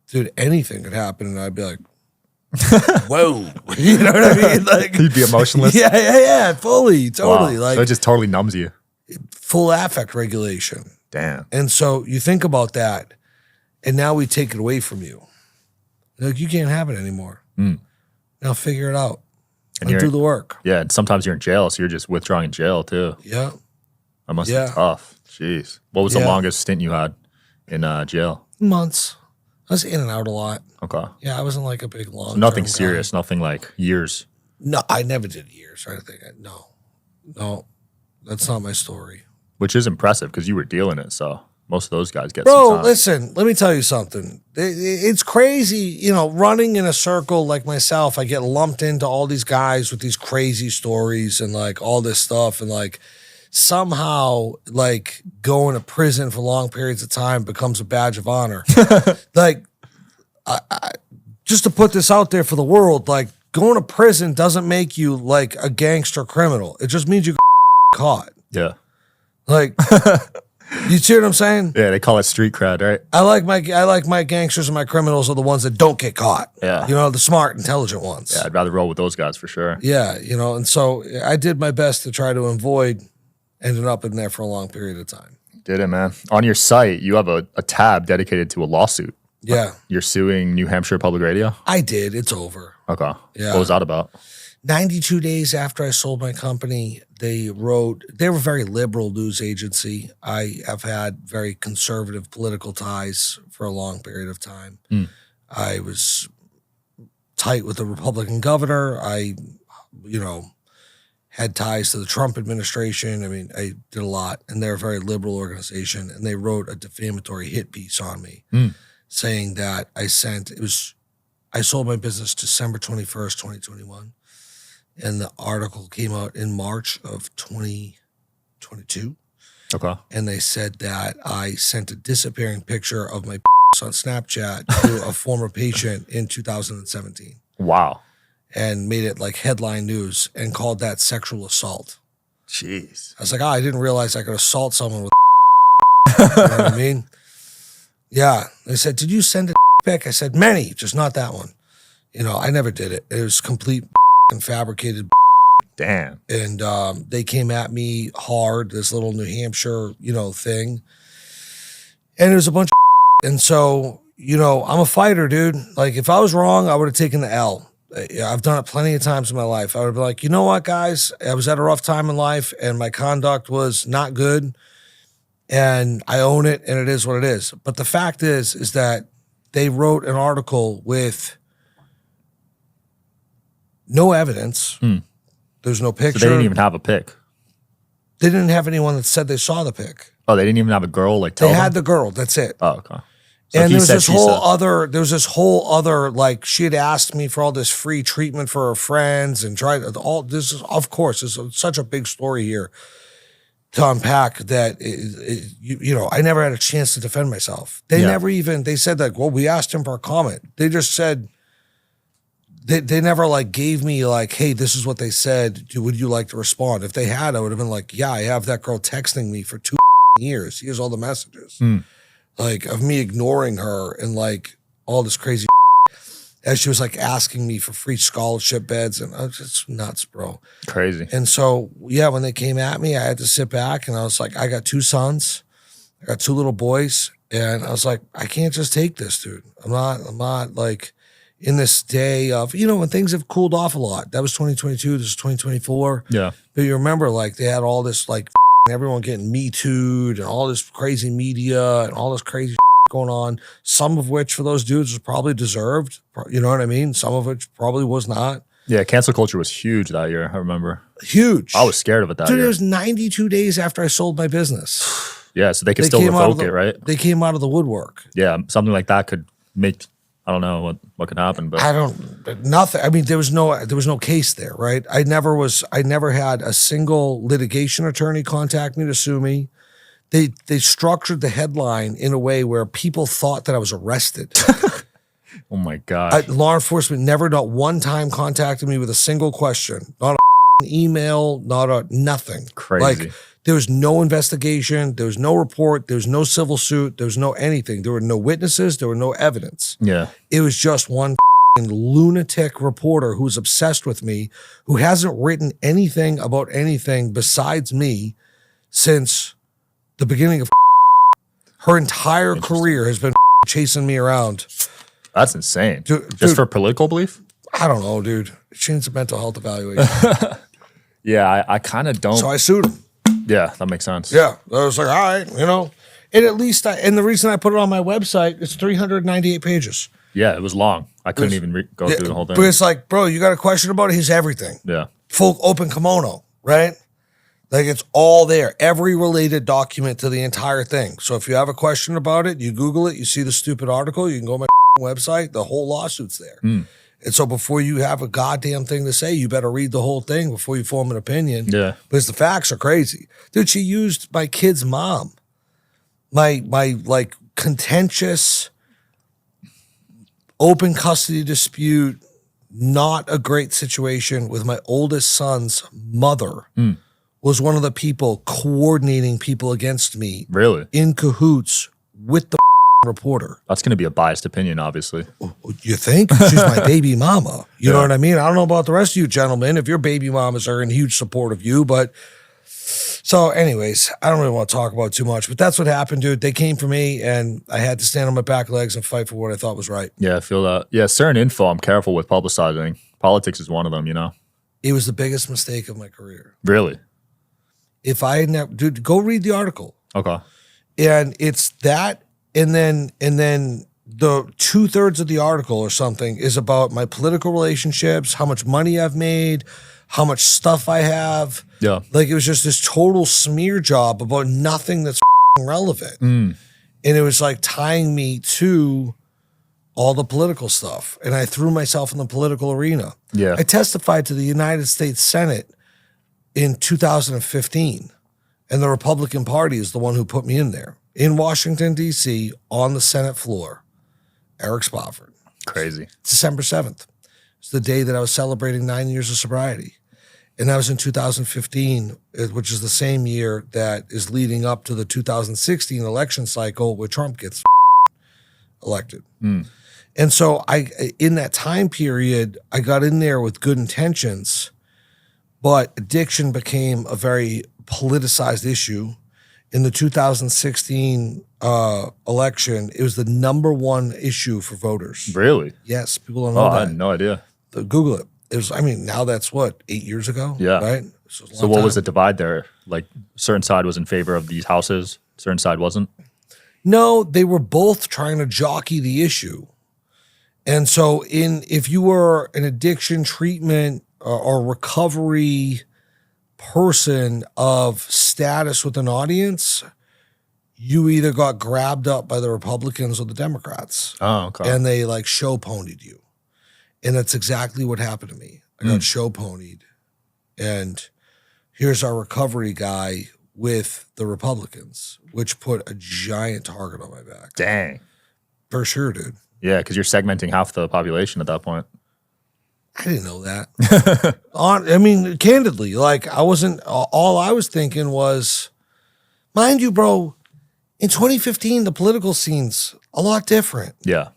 Speaker 1: Dude, anything could happen, and I'd be like, whoa. You know what I mean? Like,
Speaker 2: you'd be emotionless.
Speaker 1: Yeah, fully, totally.
Speaker 2: Wow.
Speaker 1: Like,
Speaker 2: so it just totally numbs you.
Speaker 1: Full affect regulation.
Speaker 2: Damn.
Speaker 1: And so you think about that, and now we take it away from you. Like, you can't have it anymore. Now figure it out and do the work.
Speaker 2: Yeah, and sometimes you're in jail, so you're just withdrawing in jail too.
Speaker 1: Yeah.
Speaker 2: That must be tough. Jeez. What was the longest stint you had in jail?
Speaker 1: Months. I was in and out a lot.
Speaker 2: Okay.
Speaker 1: Yeah, I wasn't like a big long.
Speaker 2: So nothing serious, nothing like years.
Speaker 1: No, I never did years or anything. No, that's not my story.
Speaker 2: Which is impressive because you were dealing it, so most of those guys get
Speaker 1: Bro,
Speaker 2: some time.
Speaker 1: listen, let me tell you something. It's crazy, running in a circle like myself, I get lumped into all these guys with these crazy stories and like all this stuff, and like somehow like going to prison for long periods of time becomes a badge of honor. Like, I just to put this out there for the world, like going to prison doesn't make you like a gangster criminal. It just means you caught.
Speaker 2: Yeah.
Speaker 1: Like, you see what I'm saying?
Speaker 2: Yeah, they call it street cred, right?
Speaker 1: I like my gangsters and my criminals are the ones that don't get caught.
Speaker 2: Yeah.
Speaker 1: The smart, intelligent ones.
Speaker 2: Yeah, I'd rather roll with those guys for sure.
Speaker 1: Yeah, and so I did my best to try to avoid ending up in there for a long period of time.
Speaker 2: Did it, man. On your site, you have a tab dedicated to a lawsuit.
Speaker 1: Yeah.
Speaker 2: You're suing New Hampshire Public Radio?
Speaker 1: I did. It's over.
Speaker 2: Okay.
Speaker 1: Yeah.
Speaker 2: What was that about?
Speaker 1: 92 days after I sold my company, they were a very liberal news agency. I have had very conservative political ties for a long period of time. I was tight with the Republican governor. I, had ties to the Trump administration. I mean, I did a lot, and they're a very liberal organization, and they wrote a defamatory hit piece on me saying that I sold my business December 21st, 2021. And the article came out in March of 2022.
Speaker 2: Okay.
Speaker 1: And they said that I sent a disappearing picture of my on Snapchat to a former patient in 2017.
Speaker 2: Wow.
Speaker 1: And made it like headline news and called that sexual assault.
Speaker 2: Jeez.
Speaker 1: I was like, I didn't realize I could assault someone with you know what I mean? Yeah. They said, did you send a pic? I said, many, just not that one. I never did it. It was complete and fabricated.
Speaker 2: Damn.
Speaker 1: And they came at me hard, this little New Hampshire, thing. And it was a bunch of and so, I'm a fighter, dude. Like, if I was wrong, I would have taken the L. I've done it plenty of times in my life. I would be like, you know what, guys? I was at a rough time in life, and my conduct was not good, and I own it, and it is what it is. But the fact is that they wrote an article with no evidence. There's no picture.
Speaker 2: So they didn't even have a pic.
Speaker 1: They didn't have anyone that said they saw the pic.
Speaker 2: Oh, they didn't even have a girl like tell
Speaker 1: They
Speaker 2: them?
Speaker 1: had the girl. That's it.
Speaker 2: Oh, okay. So
Speaker 1: and
Speaker 2: he
Speaker 1: there was
Speaker 2: said,
Speaker 1: this
Speaker 2: she
Speaker 1: whole
Speaker 2: said.
Speaker 1: other like she had asked me for all this free treatment for her friends and tried all this is of course there's such a big story here to unpack that I never had a chance to defend myself. They never even they said like, well, we asked him for a comment. They just said they never like gave me like, hey, this is what they said. Would you like to respond? If they had, I would have been like, yeah, I have that girl texting me for 2 years. Here's all the messages. Like of me ignoring her and like all this crazy as she was like asking me for free scholarship beds, and I was just nuts, bro.
Speaker 2: Crazy.
Speaker 1: And so, yeah, when they came at me, I had to sit back and I was like, I got 2 sons, I got 2 little boys, and I was like, I can't just take this, dude. I'm not like in this day of, when things have cooled off a lot. That was 2022, this is 2024.
Speaker 2: Yeah.
Speaker 1: But you remember like they had all this like everyone getting Me Too'd and all this crazy media and all this crazy going on, some of which for those dudes was probably deserved. You know what I mean? Some of which probably was not.
Speaker 2: Yeah, cancel culture was huge that year, I remember.
Speaker 1: Huge.
Speaker 2: I was scared of it that
Speaker 1: Dude,
Speaker 2: year.
Speaker 1: it was 92 days after I sold my business.
Speaker 2: Yeah, so they could still revoke it, right?
Speaker 1: They came out of the woodwork.
Speaker 2: Yeah, something like that could make, I don't know what could happen, but
Speaker 1: Nothing. I mean, there was no case there, right? I never had a single litigation attorney contact me to sue me. They structured the headline in a way where people thought that I was arrested.
Speaker 2: oh my God.
Speaker 1: Law enforcement never, not one time, contacted me with a single question. Not email, nothing.
Speaker 2: Crazy.
Speaker 1: Like, there was no investigation. There was no report. There was no civil suit. There was no anything. There were no witnesses. There were no evidence.
Speaker 2: Yeah.
Speaker 1: It was just one lunatic reporter who's obsessed with me, who hasn't written anything about anything besides me since the beginning of her entire career has been chasing me around.
Speaker 2: That's insane.
Speaker 1: Dude,
Speaker 2: For political belief?
Speaker 1: I don't know, dude. It changed the mental health evaluation.
Speaker 2: Yeah, I kind of don't.
Speaker 1: So I sued him.
Speaker 2: Yeah, that makes sense.
Speaker 1: Yeah. I was like, all right, And at least and the reason I put it on my website, it's 398 pages.
Speaker 2: Yeah, it was long. I couldn't even go through the whole thing.
Speaker 1: But it's like, bro, you got a question about it? Here's everything.
Speaker 2: Yeah.
Speaker 1: Full open kimono, right? Like, it's all there. Every related document to the entire thing. So if you have a question about it, you Google it, you see the stupid article, you can go to my website, the whole lawsuit's there. And so before you have a goddamn thing to say, you better read the whole thing before you form an opinion.
Speaker 2: Yeah.
Speaker 1: Because the facts are crazy. Dude, she used my kid's mom. My like contentious open custody dispute, not a great situation with my oldest son's mother was one of the people coordinating people against me.
Speaker 2: Really?
Speaker 1: In cahoots with the reporter.
Speaker 2: That's going to be a biased opinion, obviously.
Speaker 1: You think? She's my baby mama. You know what I mean? I don't know about the rest of you gentlemen, if your baby mamas are in huge support of you, but so anyways, I don't really want to talk about it too much, but that's what happened, dude. They came for me and I had to stand on my back legs and fight for what I thought was right.
Speaker 2: Yeah, I feel that. Yeah, certain info I'm careful with publicizing. Politics is one of them,
Speaker 1: It was the biggest mistake of my career.
Speaker 2: Really?
Speaker 1: If I had never, dude, go read the article.
Speaker 2: Okay.
Speaker 1: And it's that, and then the 2/3 of the article or something is about my political relationships, how much money I've made, how much stuff I have.
Speaker 2: Yeah.
Speaker 1: Like, it was just this total smear job about nothing that's relevant. And it was like tying me to all the political stuff. And I threw myself in the political arena.
Speaker 2: Yeah.
Speaker 1: I testified to the United States Senate in 2015. And the Republican Party is the one who put me in there. In Washington, D.C., on the Senate floor, Eric Spofford.
Speaker 2: Crazy.
Speaker 1: December 7th. It's the day that I was celebrating 9 years of sobriety. And that was in 2015, which is the same year that is leading up to the 2016 election cycle where Trump gets elected. And so in that time period, I got in there with good intentions, but addiction became a very politicized issue. In the 2016 election, it was the #1 issue for voters.
Speaker 2: Really?
Speaker 1: Yes, people don't know that.
Speaker 2: I had no idea.
Speaker 1: Google it. It was, now that's what, 8 years ago?
Speaker 2: Yeah.
Speaker 1: Right?
Speaker 2: So what was the divide there? Like, certain side was in favor of these houses, certain side wasn't?
Speaker 1: No, they were both trying to jockey the issue. And so if you were an addiction treatment or recovery person of status with an audience, you either got grabbed up by the Republicans or the Democrats.
Speaker 2: Oh, okay.
Speaker 1: And they like show ponied you. And that's exactly what happened to me. I got show ponied. And here's our recovery guy with the Republicans, which put a giant target on my back.
Speaker 2: Dang.
Speaker 1: For sure, dude.
Speaker 2: Yeah, because you're segmenting half the population at that point.
Speaker 1: I didn't know that. Candidly, like all I was thinking was, mind you, bro, in 2015, the political scene's a lot different.
Speaker 2: Yeah.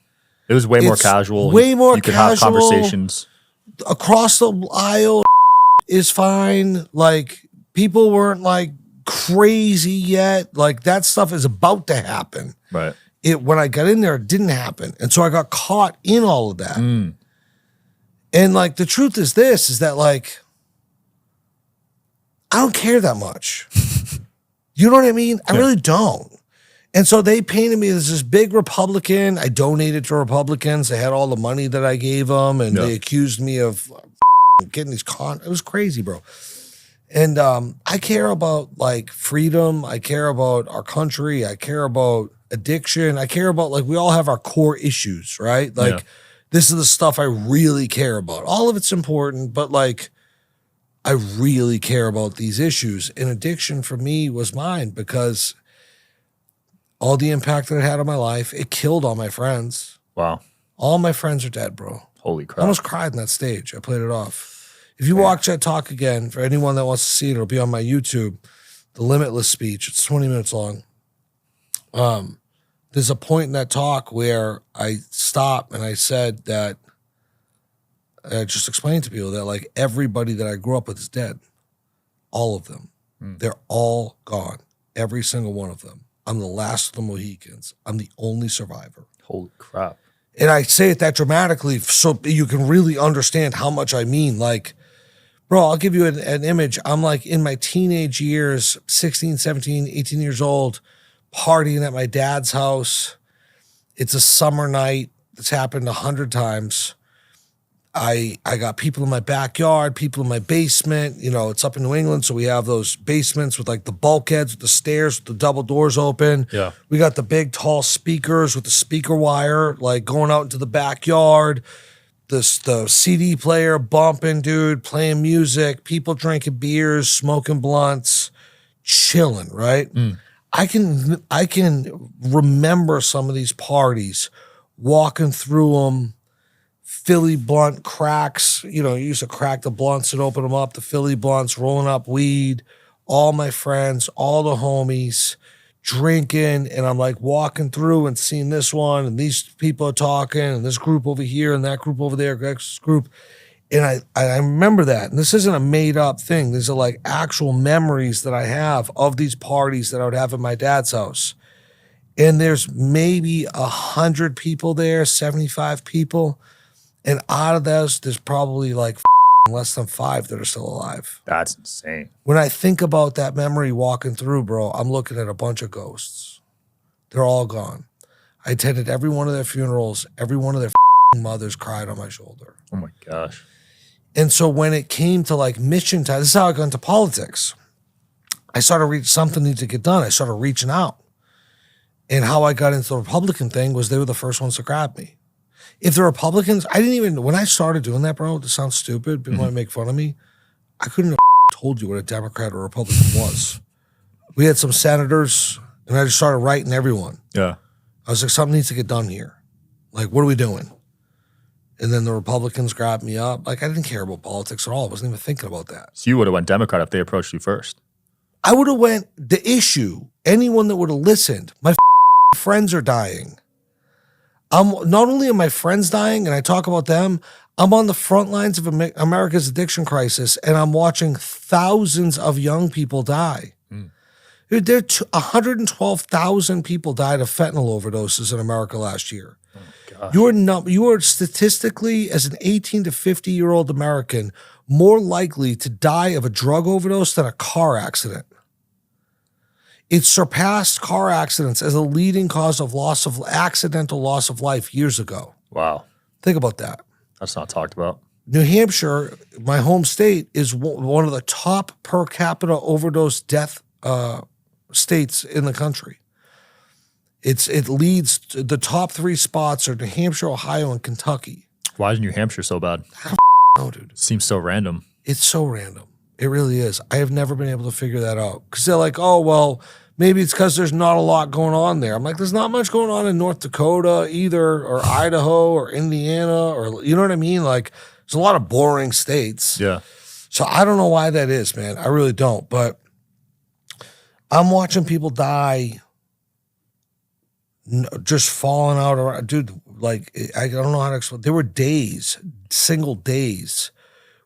Speaker 2: It was way more casual.
Speaker 1: Way more
Speaker 2: you could
Speaker 1: casual.
Speaker 2: have conversations.
Speaker 1: Across the aisle is fine. Like, people weren't like crazy yet. Like, that stuff is about to happen.
Speaker 2: Right.
Speaker 1: When I got in there, it didn't happen. And so I got caught in all of that. And like, the truth is that like, I don't care that much. You know what I mean? I really don't. And so they painted me as this big Republican. I donated to Republicans. They had all the money that I gave them, and they accused me of getting these It was crazy, bro. And I care about like freedom. I care about our country. I care about addiction. I care about, like, we all have our core issues, right? Like, this is the stuff I really care about. All of it's important, but like, I really care about these issues. And addiction for me was mine because all the impact that it had on my life, it killed all my friends.
Speaker 2: Wow.
Speaker 1: All my friends are dead, bro.
Speaker 2: Holy crap.
Speaker 1: I almost cried in that stage. I played it off. If you watch that talk again, for anyone that wants to see it, it'll be on my YouTube, the Limitless speech. It's 20 minutes long. There's a point in that talk where I stopped and I said that, I just explained to people that like everybody that I grew up with is dead. All of them. They're all gone. Every single one of them. I'm the last of the Mohicans. I'm the only survivor.
Speaker 2: Holy crap.
Speaker 1: And I say it that dramatically so you can really understand how much I mean. Like, bro, I'll give you an image. I'm like in my teenage years, 16, 17, 18 years old, partying at my dad's house. It's a summer night. It's happened 100 times. I got people in my backyard, people in my basement. You know, it's up in New England, so we have those basements with like the bulkheads, with the stairs, with the double doors open.
Speaker 2: Yeah. We
Speaker 1: got the big, tall speakers with the speaker wire, like going out into the backyard. The CD player bumping, dude, playing music, people drinking beers, smoking blunts, chilling, right? I can remember some of these parties, walking through them. Philly blunt cracks, you know, you used to crack the blunts and open them up, the Philly blunts, rolling up weed, all my friends, all the homies, drinking, and I'm like walking through and seeing this one, and these people are talking, and this group over here, and that group over there, this group. And I remember that. And this isn't a made up thing. These are like actual memories that I have of these parties that I would have at my dad's house. And there's maybe 100 people there, 75 people. And out of those, there's probably like less than 5 that are still alive.
Speaker 2: That's insane.
Speaker 1: When I think about that memory walking through, bro, I'm looking at a bunch of ghosts. They're all gone. I attended every one of their funerals. Every one of their mothers cried on my shoulder.
Speaker 2: Oh my gosh.
Speaker 1: And so when it came to like mission time, this is how I got into politics. I started something needed to get done. I started reaching out. And how I got into the Republican thing was they were the first ones to grab me. If the Republicans, I didn't even, when I started doing that, bro, this sounds stupid, people might make fun of me. I couldn't have told you what a Democrat or Republican was. We had some senators, and I just started writing everyone.
Speaker 2: Yeah.
Speaker 1: I was like, something needs to get done here. Like, what are we doing? And then the Republicans grabbed me up. Like, I didn't care about politics at all. I wasn't even thinking about that.
Speaker 2: So you would have went Democrat if they approached you first.
Speaker 1: I would have went, the issue, anyone that would have listened, my friends are dying. Not only are my friends dying, and I talk about them, I'm on the front lines of America's addiction crisis, and I'm watching thousands of young people die. Dude, 112,000 people died of fentanyl overdoses in America last year.
Speaker 2: Oh,
Speaker 1: You are statistically, as an 18 to 50-year-old American, more likely to die of a drug overdose than a car accident. It surpassed car accidents as a leading cause of accidental loss of life years ago.
Speaker 2: Wow.
Speaker 1: Think about that.
Speaker 2: That's not talked about.
Speaker 1: New Hampshire, my home state, is one of the top per capita overdose death states in the country. It leads, the top 3 spots are New Hampshire, Ohio, and Kentucky.
Speaker 2: Why is New Hampshire so bad?
Speaker 1: No, dude.
Speaker 2: It seems so random.
Speaker 1: It's so random. It really is. I have never been able to figure that out. Because they're like, oh, well, maybe it's because there's not a lot going on there. I'm like, there's not much going on in North Dakota either, or Idaho, or Indiana, or, you know what I mean? Like, there's a lot of boring states.
Speaker 2: Yeah.
Speaker 1: So I don't know why that is, man. I really don't. But I'm watching people die just falling out around. Dude, like, I don't know how to explain. There were days, single days,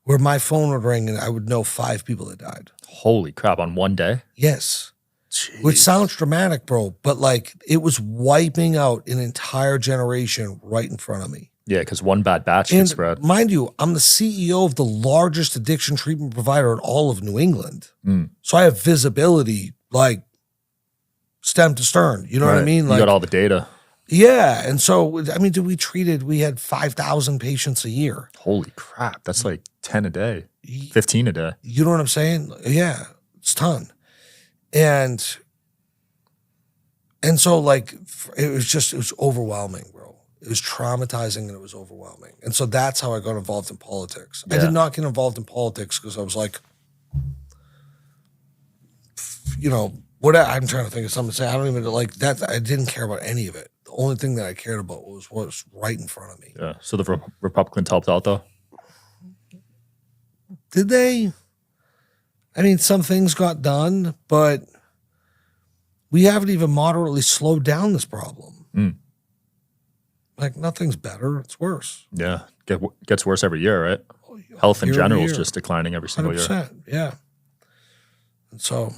Speaker 1: where my phone would ring and I would know 5 people that died.
Speaker 2: Holy crap, on one day?
Speaker 1: Yes.
Speaker 2: Jeez.
Speaker 1: Which sounds dramatic, bro, but like it was wiping out an entire generation right in front of me.
Speaker 2: Yeah, because one bad batch can spread.
Speaker 1: Mind you, I'm the CEO of the largest addiction treatment provider in all of New England. So I have visibility like stem to stern. You know what I mean? Like,
Speaker 2: you got all the data.
Speaker 1: Yeah. And so, I mean, we had 5,000 patients a year.
Speaker 2: Holy crap. That's like 10 a day, 15 a day.
Speaker 1: You know what I'm saying? Yeah, it's a ton. And so like, it was overwhelming, bro. It was traumatizing and it was overwhelming. And so that's how I got involved in politics. Yeah. I did not get involved in politics because I was like, you know, I'm trying to think of something to say. I don't even like that. I didn't care about any of it. The only thing that I cared about was what was right in front of me.
Speaker 2: Yeah. So the Republicans helped out though?
Speaker 1: Did they? I mean, some things got done, but we haven't even moderately slowed down this problem. Like, nothing's better. It's worse.
Speaker 2: Yeah. Gets worse every year, right? Health in general is just declining every single year.
Speaker 1: Yeah. And so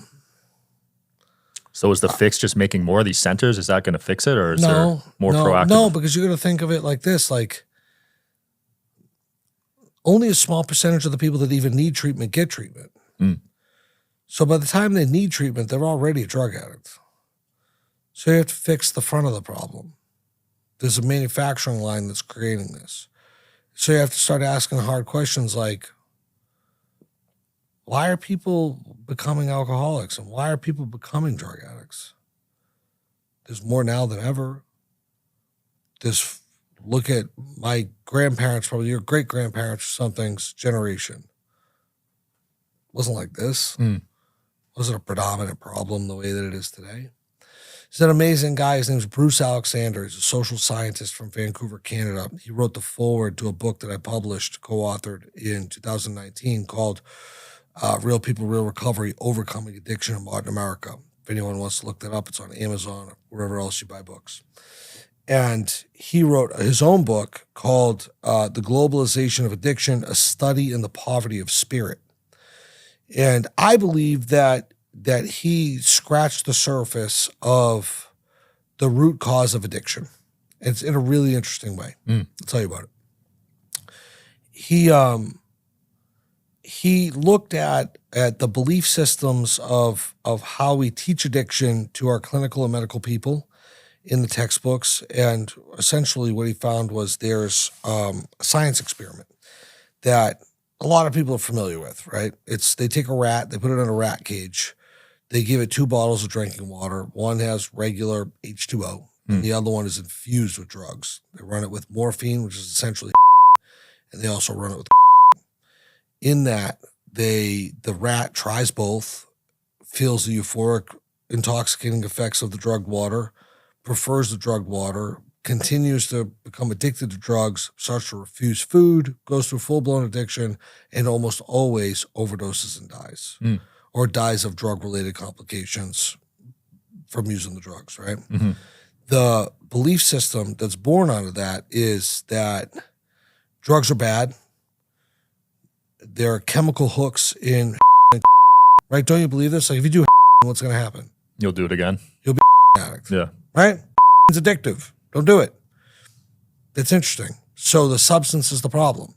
Speaker 2: is the fix just making more of these centers? Is that going to fix it, or is there more proactive?
Speaker 1: No, because you're going to think of it like this, like only a small percentage of the people that even need treatment get treatment. So by the time they need treatment, they're already a drug addict. So you have to fix the front of the problem. There's a manufacturing line that's creating this. So you have to start asking hard questions like, why are people becoming alcoholics and why are people becoming drug addicts? There's more now than ever. Look at my grandparents, probably your great-grandparents or something's generation. Wasn't like this. Wasn't a predominant problem the way that it is today. He's an amazing guy. His name's Bruce Alexander. He's a social scientist from Vancouver, Canada. He wrote the foreword to a book that I published, co-authored in 2019 called Real People, Real Recovery, Overcoming Addiction in Modern America. If anyone wants to look that up, it's on Amazon or wherever else you buy books. And he wrote his own book called The Globalization of Addiction, A Study in the Poverty of Spirit. And I believe that he scratched the surface of the root cause of addiction. It's in a really interesting way. I'll tell you about it. He looked at the belief systems of how we teach addiction to our clinical and medical people in the textbooks. And essentially what he found was there's a science experiment that a lot of people are familiar with, right? They take a rat, they put it in a rat cage. They give it 2 bottles of drinking water. One has regular H2O, and the other one is infused with drugs. They run it with morphine, which is essentially, and they also run it with. In that, the rat tries both, feels the euphoric, intoxicating effects of the drugged water, prefers the drugged water, continues to become addicted to drugs, starts to refuse food, goes through full-blown addiction, and almost always overdoses and dies. Or dies of drug-related complications from using the drugs, right? The belief system that's born out of that is that drugs are bad. There are chemical hooks in right? Don't you believe this? Like, if you do what's going to happen?
Speaker 2: You'll do it again.
Speaker 1: You'll be addict.
Speaker 2: Yeah.
Speaker 1: Right? It's addictive. Don't do it. That's interesting. So the substance is the problem.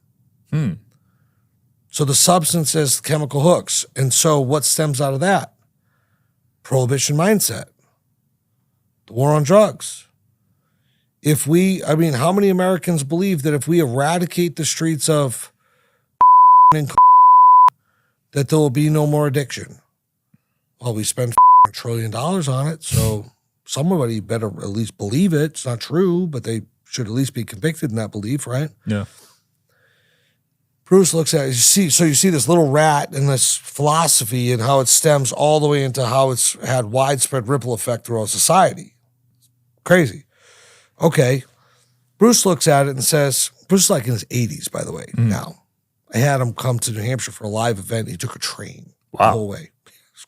Speaker 1: So the substance is chemical hooks. And so what stems out of that? Prohibition mindset. The war on drugs. How many Americans believe that if we eradicate the streets of that there will be no more addiction? Well, we spend $1 trillion on it, so somebody better at least believe it. It's not true, but they should at least be convicted in that belief, right?
Speaker 2: Yeah.
Speaker 1: Bruce looks at it, you see this little rat and this philosophy and how it stems all the way into how it's had widespread ripple effect throughout society. Crazy. Okay. Bruce looks at it and says, Bruce is like in his 80s, by the way, now. I had him come to New Hampshire for a live event. He took a train the whole way.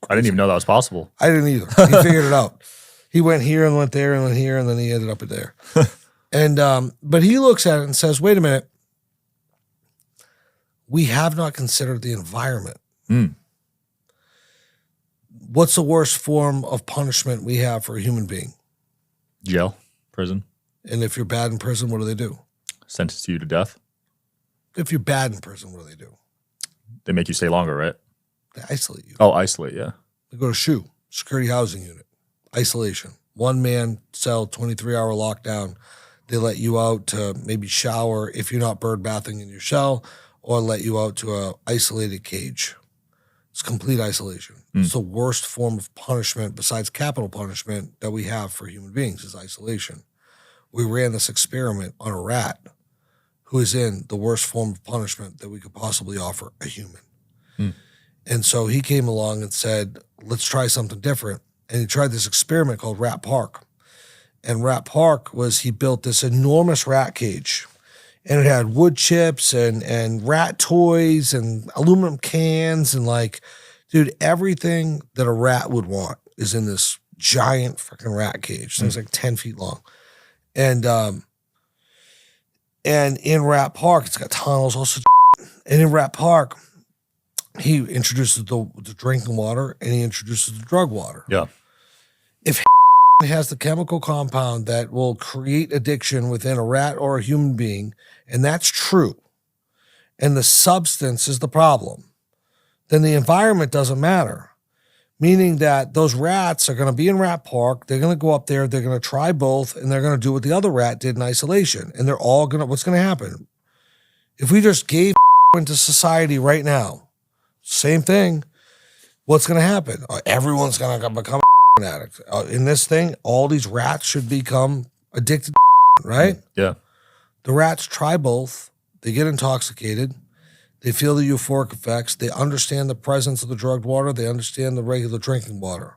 Speaker 2: I didn't even know that was possible.
Speaker 1: I didn't either. He figured it out. He went here and went there and went here, and then he ended up there. And but he looks at it and says, wait a minute. We have not considered the environment. What's the worst form of punishment we have for a human being?
Speaker 2: Jail, prison.
Speaker 1: And if you're bad in prison, what do?
Speaker 2: Sentence you to death.
Speaker 1: If you're bad in prison, what do?
Speaker 2: They make you stay longer, right?
Speaker 1: They isolate you.
Speaker 2: Oh, isolate, yeah.
Speaker 1: They go to SHU, Security Housing Unit. Isolation. 1-man cell, 23-hour lockdown. They let you out to maybe shower if you're not bird bathing in your cell, or let you out to a isolated cage. It's complete isolation. It's the worst form of punishment besides capital punishment that we have for human beings is isolation. We ran this experiment on a rat who is in the worst form of punishment that we could possibly offer a human. And so he came along and said, let's try something different. And he tried this experiment called Rat Park. And Rat Park was he built this enormous rat cage And it had wood chips and rat toys and aluminum cans and like, dude, everything that a rat would want is in this giant freaking rat cage. Thing's like 10 feet long. And in Rat Park, it's got tunnels, also. And in Rat Park, he introduces the drinking water and he introduces the drug water.
Speaker 2: Yeah.
Speaker 1: If has the chemical compound that will create addiction within a rat or a human being, and that's true, and the substance is the problem, then the environment doesn't matter. Meaning that those rats are going to be in Rat Park, they're going to go up there, they're going to try both, and they're going to do what the other rat did in isolation. And they're all going to, what's going to happen? If we just gave into society right now, same thing, what's going to happen? Everyone's going to become an addict. In this thing, all these rats should become addicted to right?
Speaker 2: Yeah.
Speaker 1: The rats try both, they get intoxicated, they feel the euphoric effects. They understand the presence of the drugged water. They understand the regular drinking water.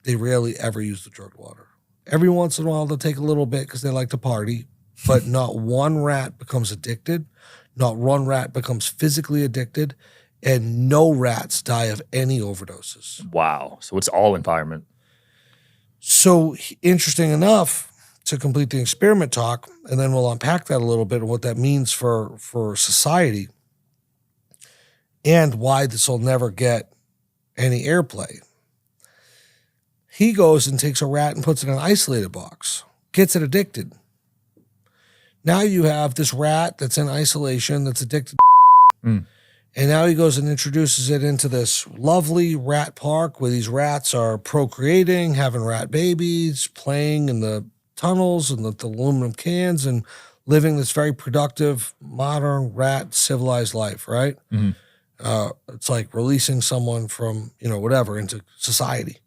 Speaker 1: They rarely ever use the drugged water. Every once in a while, they'll take a little bit because they like to party, but not one rat becomes addicted. Not one rat becomes physically addicted, and no rats die of any overdoses.
Speaker 2: Wow. So it's all environment.
Speaker 1: So interesting enough, to complete the experiment talk, and then we'll unpack that a little bit and what that means for society, and why this will never get any airplay. He goes and takes a rat and puts it in an isolated box, gets it addicted. Now you have this rat that's in isolation that's addicted to and now he goes and introduces it into this lovely rat park where these rats are procreating, having rat babies, playing in the tunnels and the aluminum cans and living this very productive, modern rat civilized life, right?
Speaker 2: Mm-hmm.
Speaker 1: It's like releasing someone from, whatever, into society.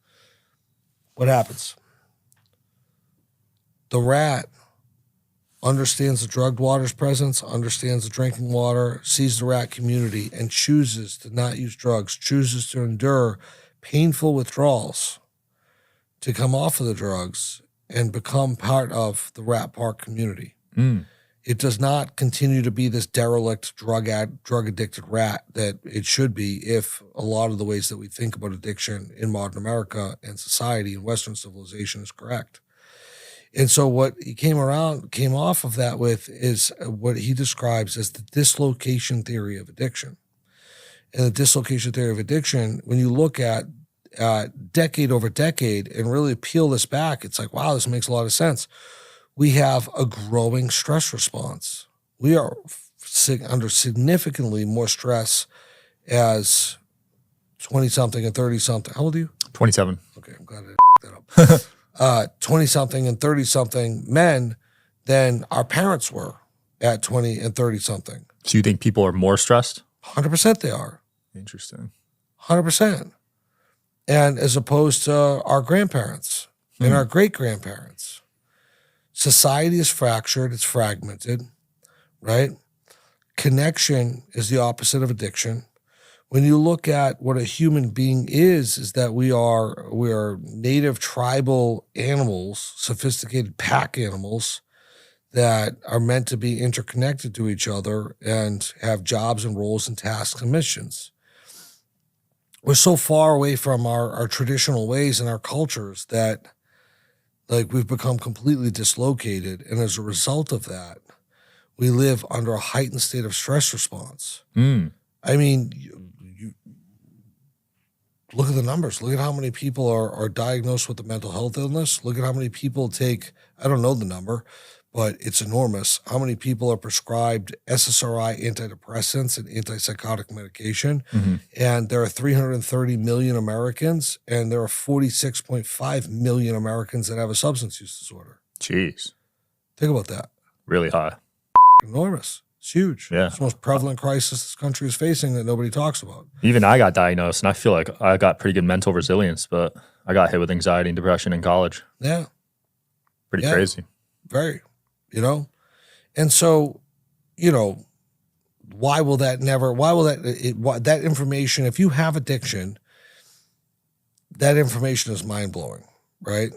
Speaker 1: What happens? The rat understands the drugged water's presence, understands the drinking water, sees the rat community, and chooses to not use drugs, chooses to endure painful withdrawals to come off of the drugs and become part of the rat park community. It does not continue to be this derelict, drug-addicted rat that it should be if a lot of the ways that we think about addiction in modern America and society and Western civilization is correct. And so what he came off of that with is what he describes as the dislocation theory of addiction. And the dislocation theory of addiction, when you look at decade over decade and really peel this back, it's like, wow, this makes a lot of sense. We have a growing stress response. We are under significantly more stress as 20-something and 30-something. How old are you?
Speaker 2: 27.
Speaker 1: Okay, I'm glad I that up. 20-something and 30-something men than our parents were at 20 and 30-something.
Speaker 2: So you think people are more stressed?
Speaker 1: 100% they are.
Speaker 2: Interesting.
Speaker 1: 100%. And as opposed to our grandparents and our great-grandparents. Society is fractured, it's fragmented, right? Connection is the opposite of addiction. When you look at what a human being is that we are native tribal animals, sophisticated pack animals that are meant to be interconnected to each other and have jobs and roles and tasks and missions. We're so far away from our traditional ways and our cultures that we've become completely dislocated. And as a result of that, we live under a heightened state of stress response. I mean, you look at the numbers. Look at how many people are diagnosed with a mental health illness. Look at how many people take, I don't know the number, but it's enormous. How many people are prescribed SSRI antidepressants and antipsychotic medication? And there are 330 million Americans, and there are 46.5 million Americans that have a substance use disorder.
Speaker 2: Jeez.
Speaker 1: Think about that.
Speaker 2: Really high.
Speaker 1: Enormous. It's huge.
Speaker 2: Yeah.
Speaker 1: It's the most prevalent crisis this country is facing that nobody talks about.
Speaker 2: Even I got diagnosed, and I feel like I got pretty good mental resilience, but I got hit with anxiety and depression in college.
Speaker 1: Yeah.
Speaker 2: Pretty crazy.
Speaker 1: Very. And so, that information, if you have addiction, that information is mind blowing, right?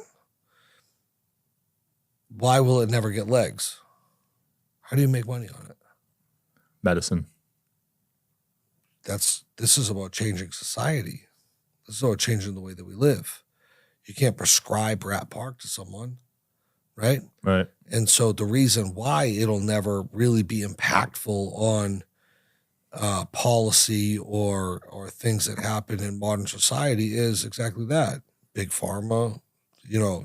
Speaker 1: Why will it never get legs? How do you make money on it?
Speaker 2: Medicine.
Speaker 1: This is about changing society. This is about changing the way that we live. You can't prescribe Rat Park to someone, right?
Speaker 2: Right.
Speaker 1: And so the reason why it'll never really be impactful on policy or things that happen in modern society is exactly that. Big pharma,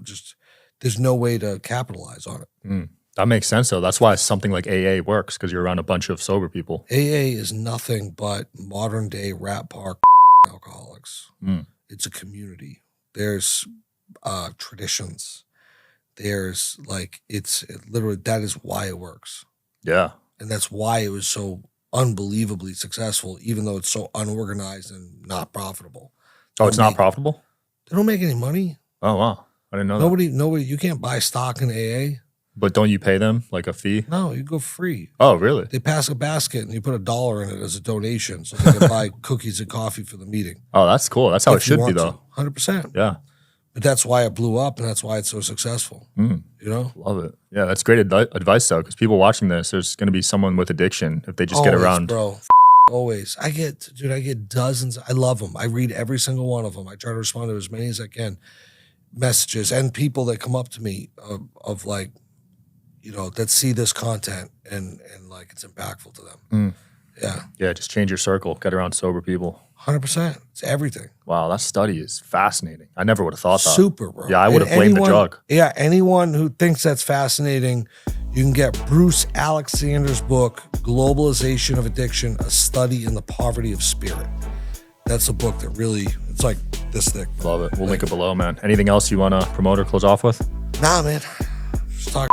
Speaker 1: just there's no way to capitalize on it.
Speaker 2: That makes sense, though. That's why something like AA works, because you're around a bunch of sober people.
Speaker 1: AA is nothing but modern day Rat Park alcoholics. It's a community. There's traditions. There's literally, that is why it works.
Speaker 2: Yeah.
Speaker 1: And that's why it was so unbelievably successful, even though it's so unorganized and not profitable.
Speaker 2: Oh, it's not profitable?
Speaker 1: They don't make any money.
Speaker 2: Oh, wow. I didn't know that.
Speaker 1: Nobody, you can't buy stock in AA.
Speaker 2: But don't you pay them like a fee?
Speaker 1: No, you go free.
Speaker 2: Oh, really?
Speaker 1: They pass a basket and you put $1 in it as a donation so they can buy cookies and coffee for the meeting.
Speaker 2: Oh, that's cool. That's how it should be, though.
Speaker 1: 100%.
Speaker 2: Yeah.
Speaker 1: But that's why it blew up and that's why it's so successul.
Speaker 2: Love it. Yeah, that's great advice, though, because people watching this, there's going to be someone with addiction if they just get around.
Speaker 1: Bro. Always. I get dozens. I love them. I read every single one of them. I try to respond to as many as I can. Messages and people that come up to me of like, that see this content and like it's impactful to them. Yeah.
Speaker 2: Yeah, just change your circle. Get around sober people.
Speaker 1: 100%. It's everything.
Speaker 2: Wow, that study is fascinating. I never would have thought that.
Speaker 1: Super, bro.
Speaker 2: Yeah, I would have blamed the drug.
Speaker 1: Yeah, anyone who thinks that's fascinating, you can get Bruce Alexander's book, Globalization of Addiction, A Study in the Poverty of Spirit. That's a book that really, it's like this thick.
Speaker 2: Love it. We'll link it below, man. Anything else you want to promote or close off with?
Speaker 1: Nah, man. Just talk.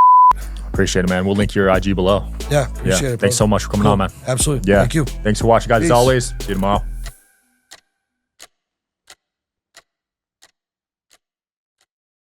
Speaker 2: Appreciate it, man. We'll link your IG below.
Speaker 1: Yeah, appreciate it, bro.
Speaker 2: Thanks so much for coming on, man.
Speaker 1: Absolutely.
Speaker 2: Yeah.
Speaker 1: Thank you.
Speaker 2: Thanks for watching, guys.
Speaker 1: Peace.
Speaker 2: As always, see you tomorrow.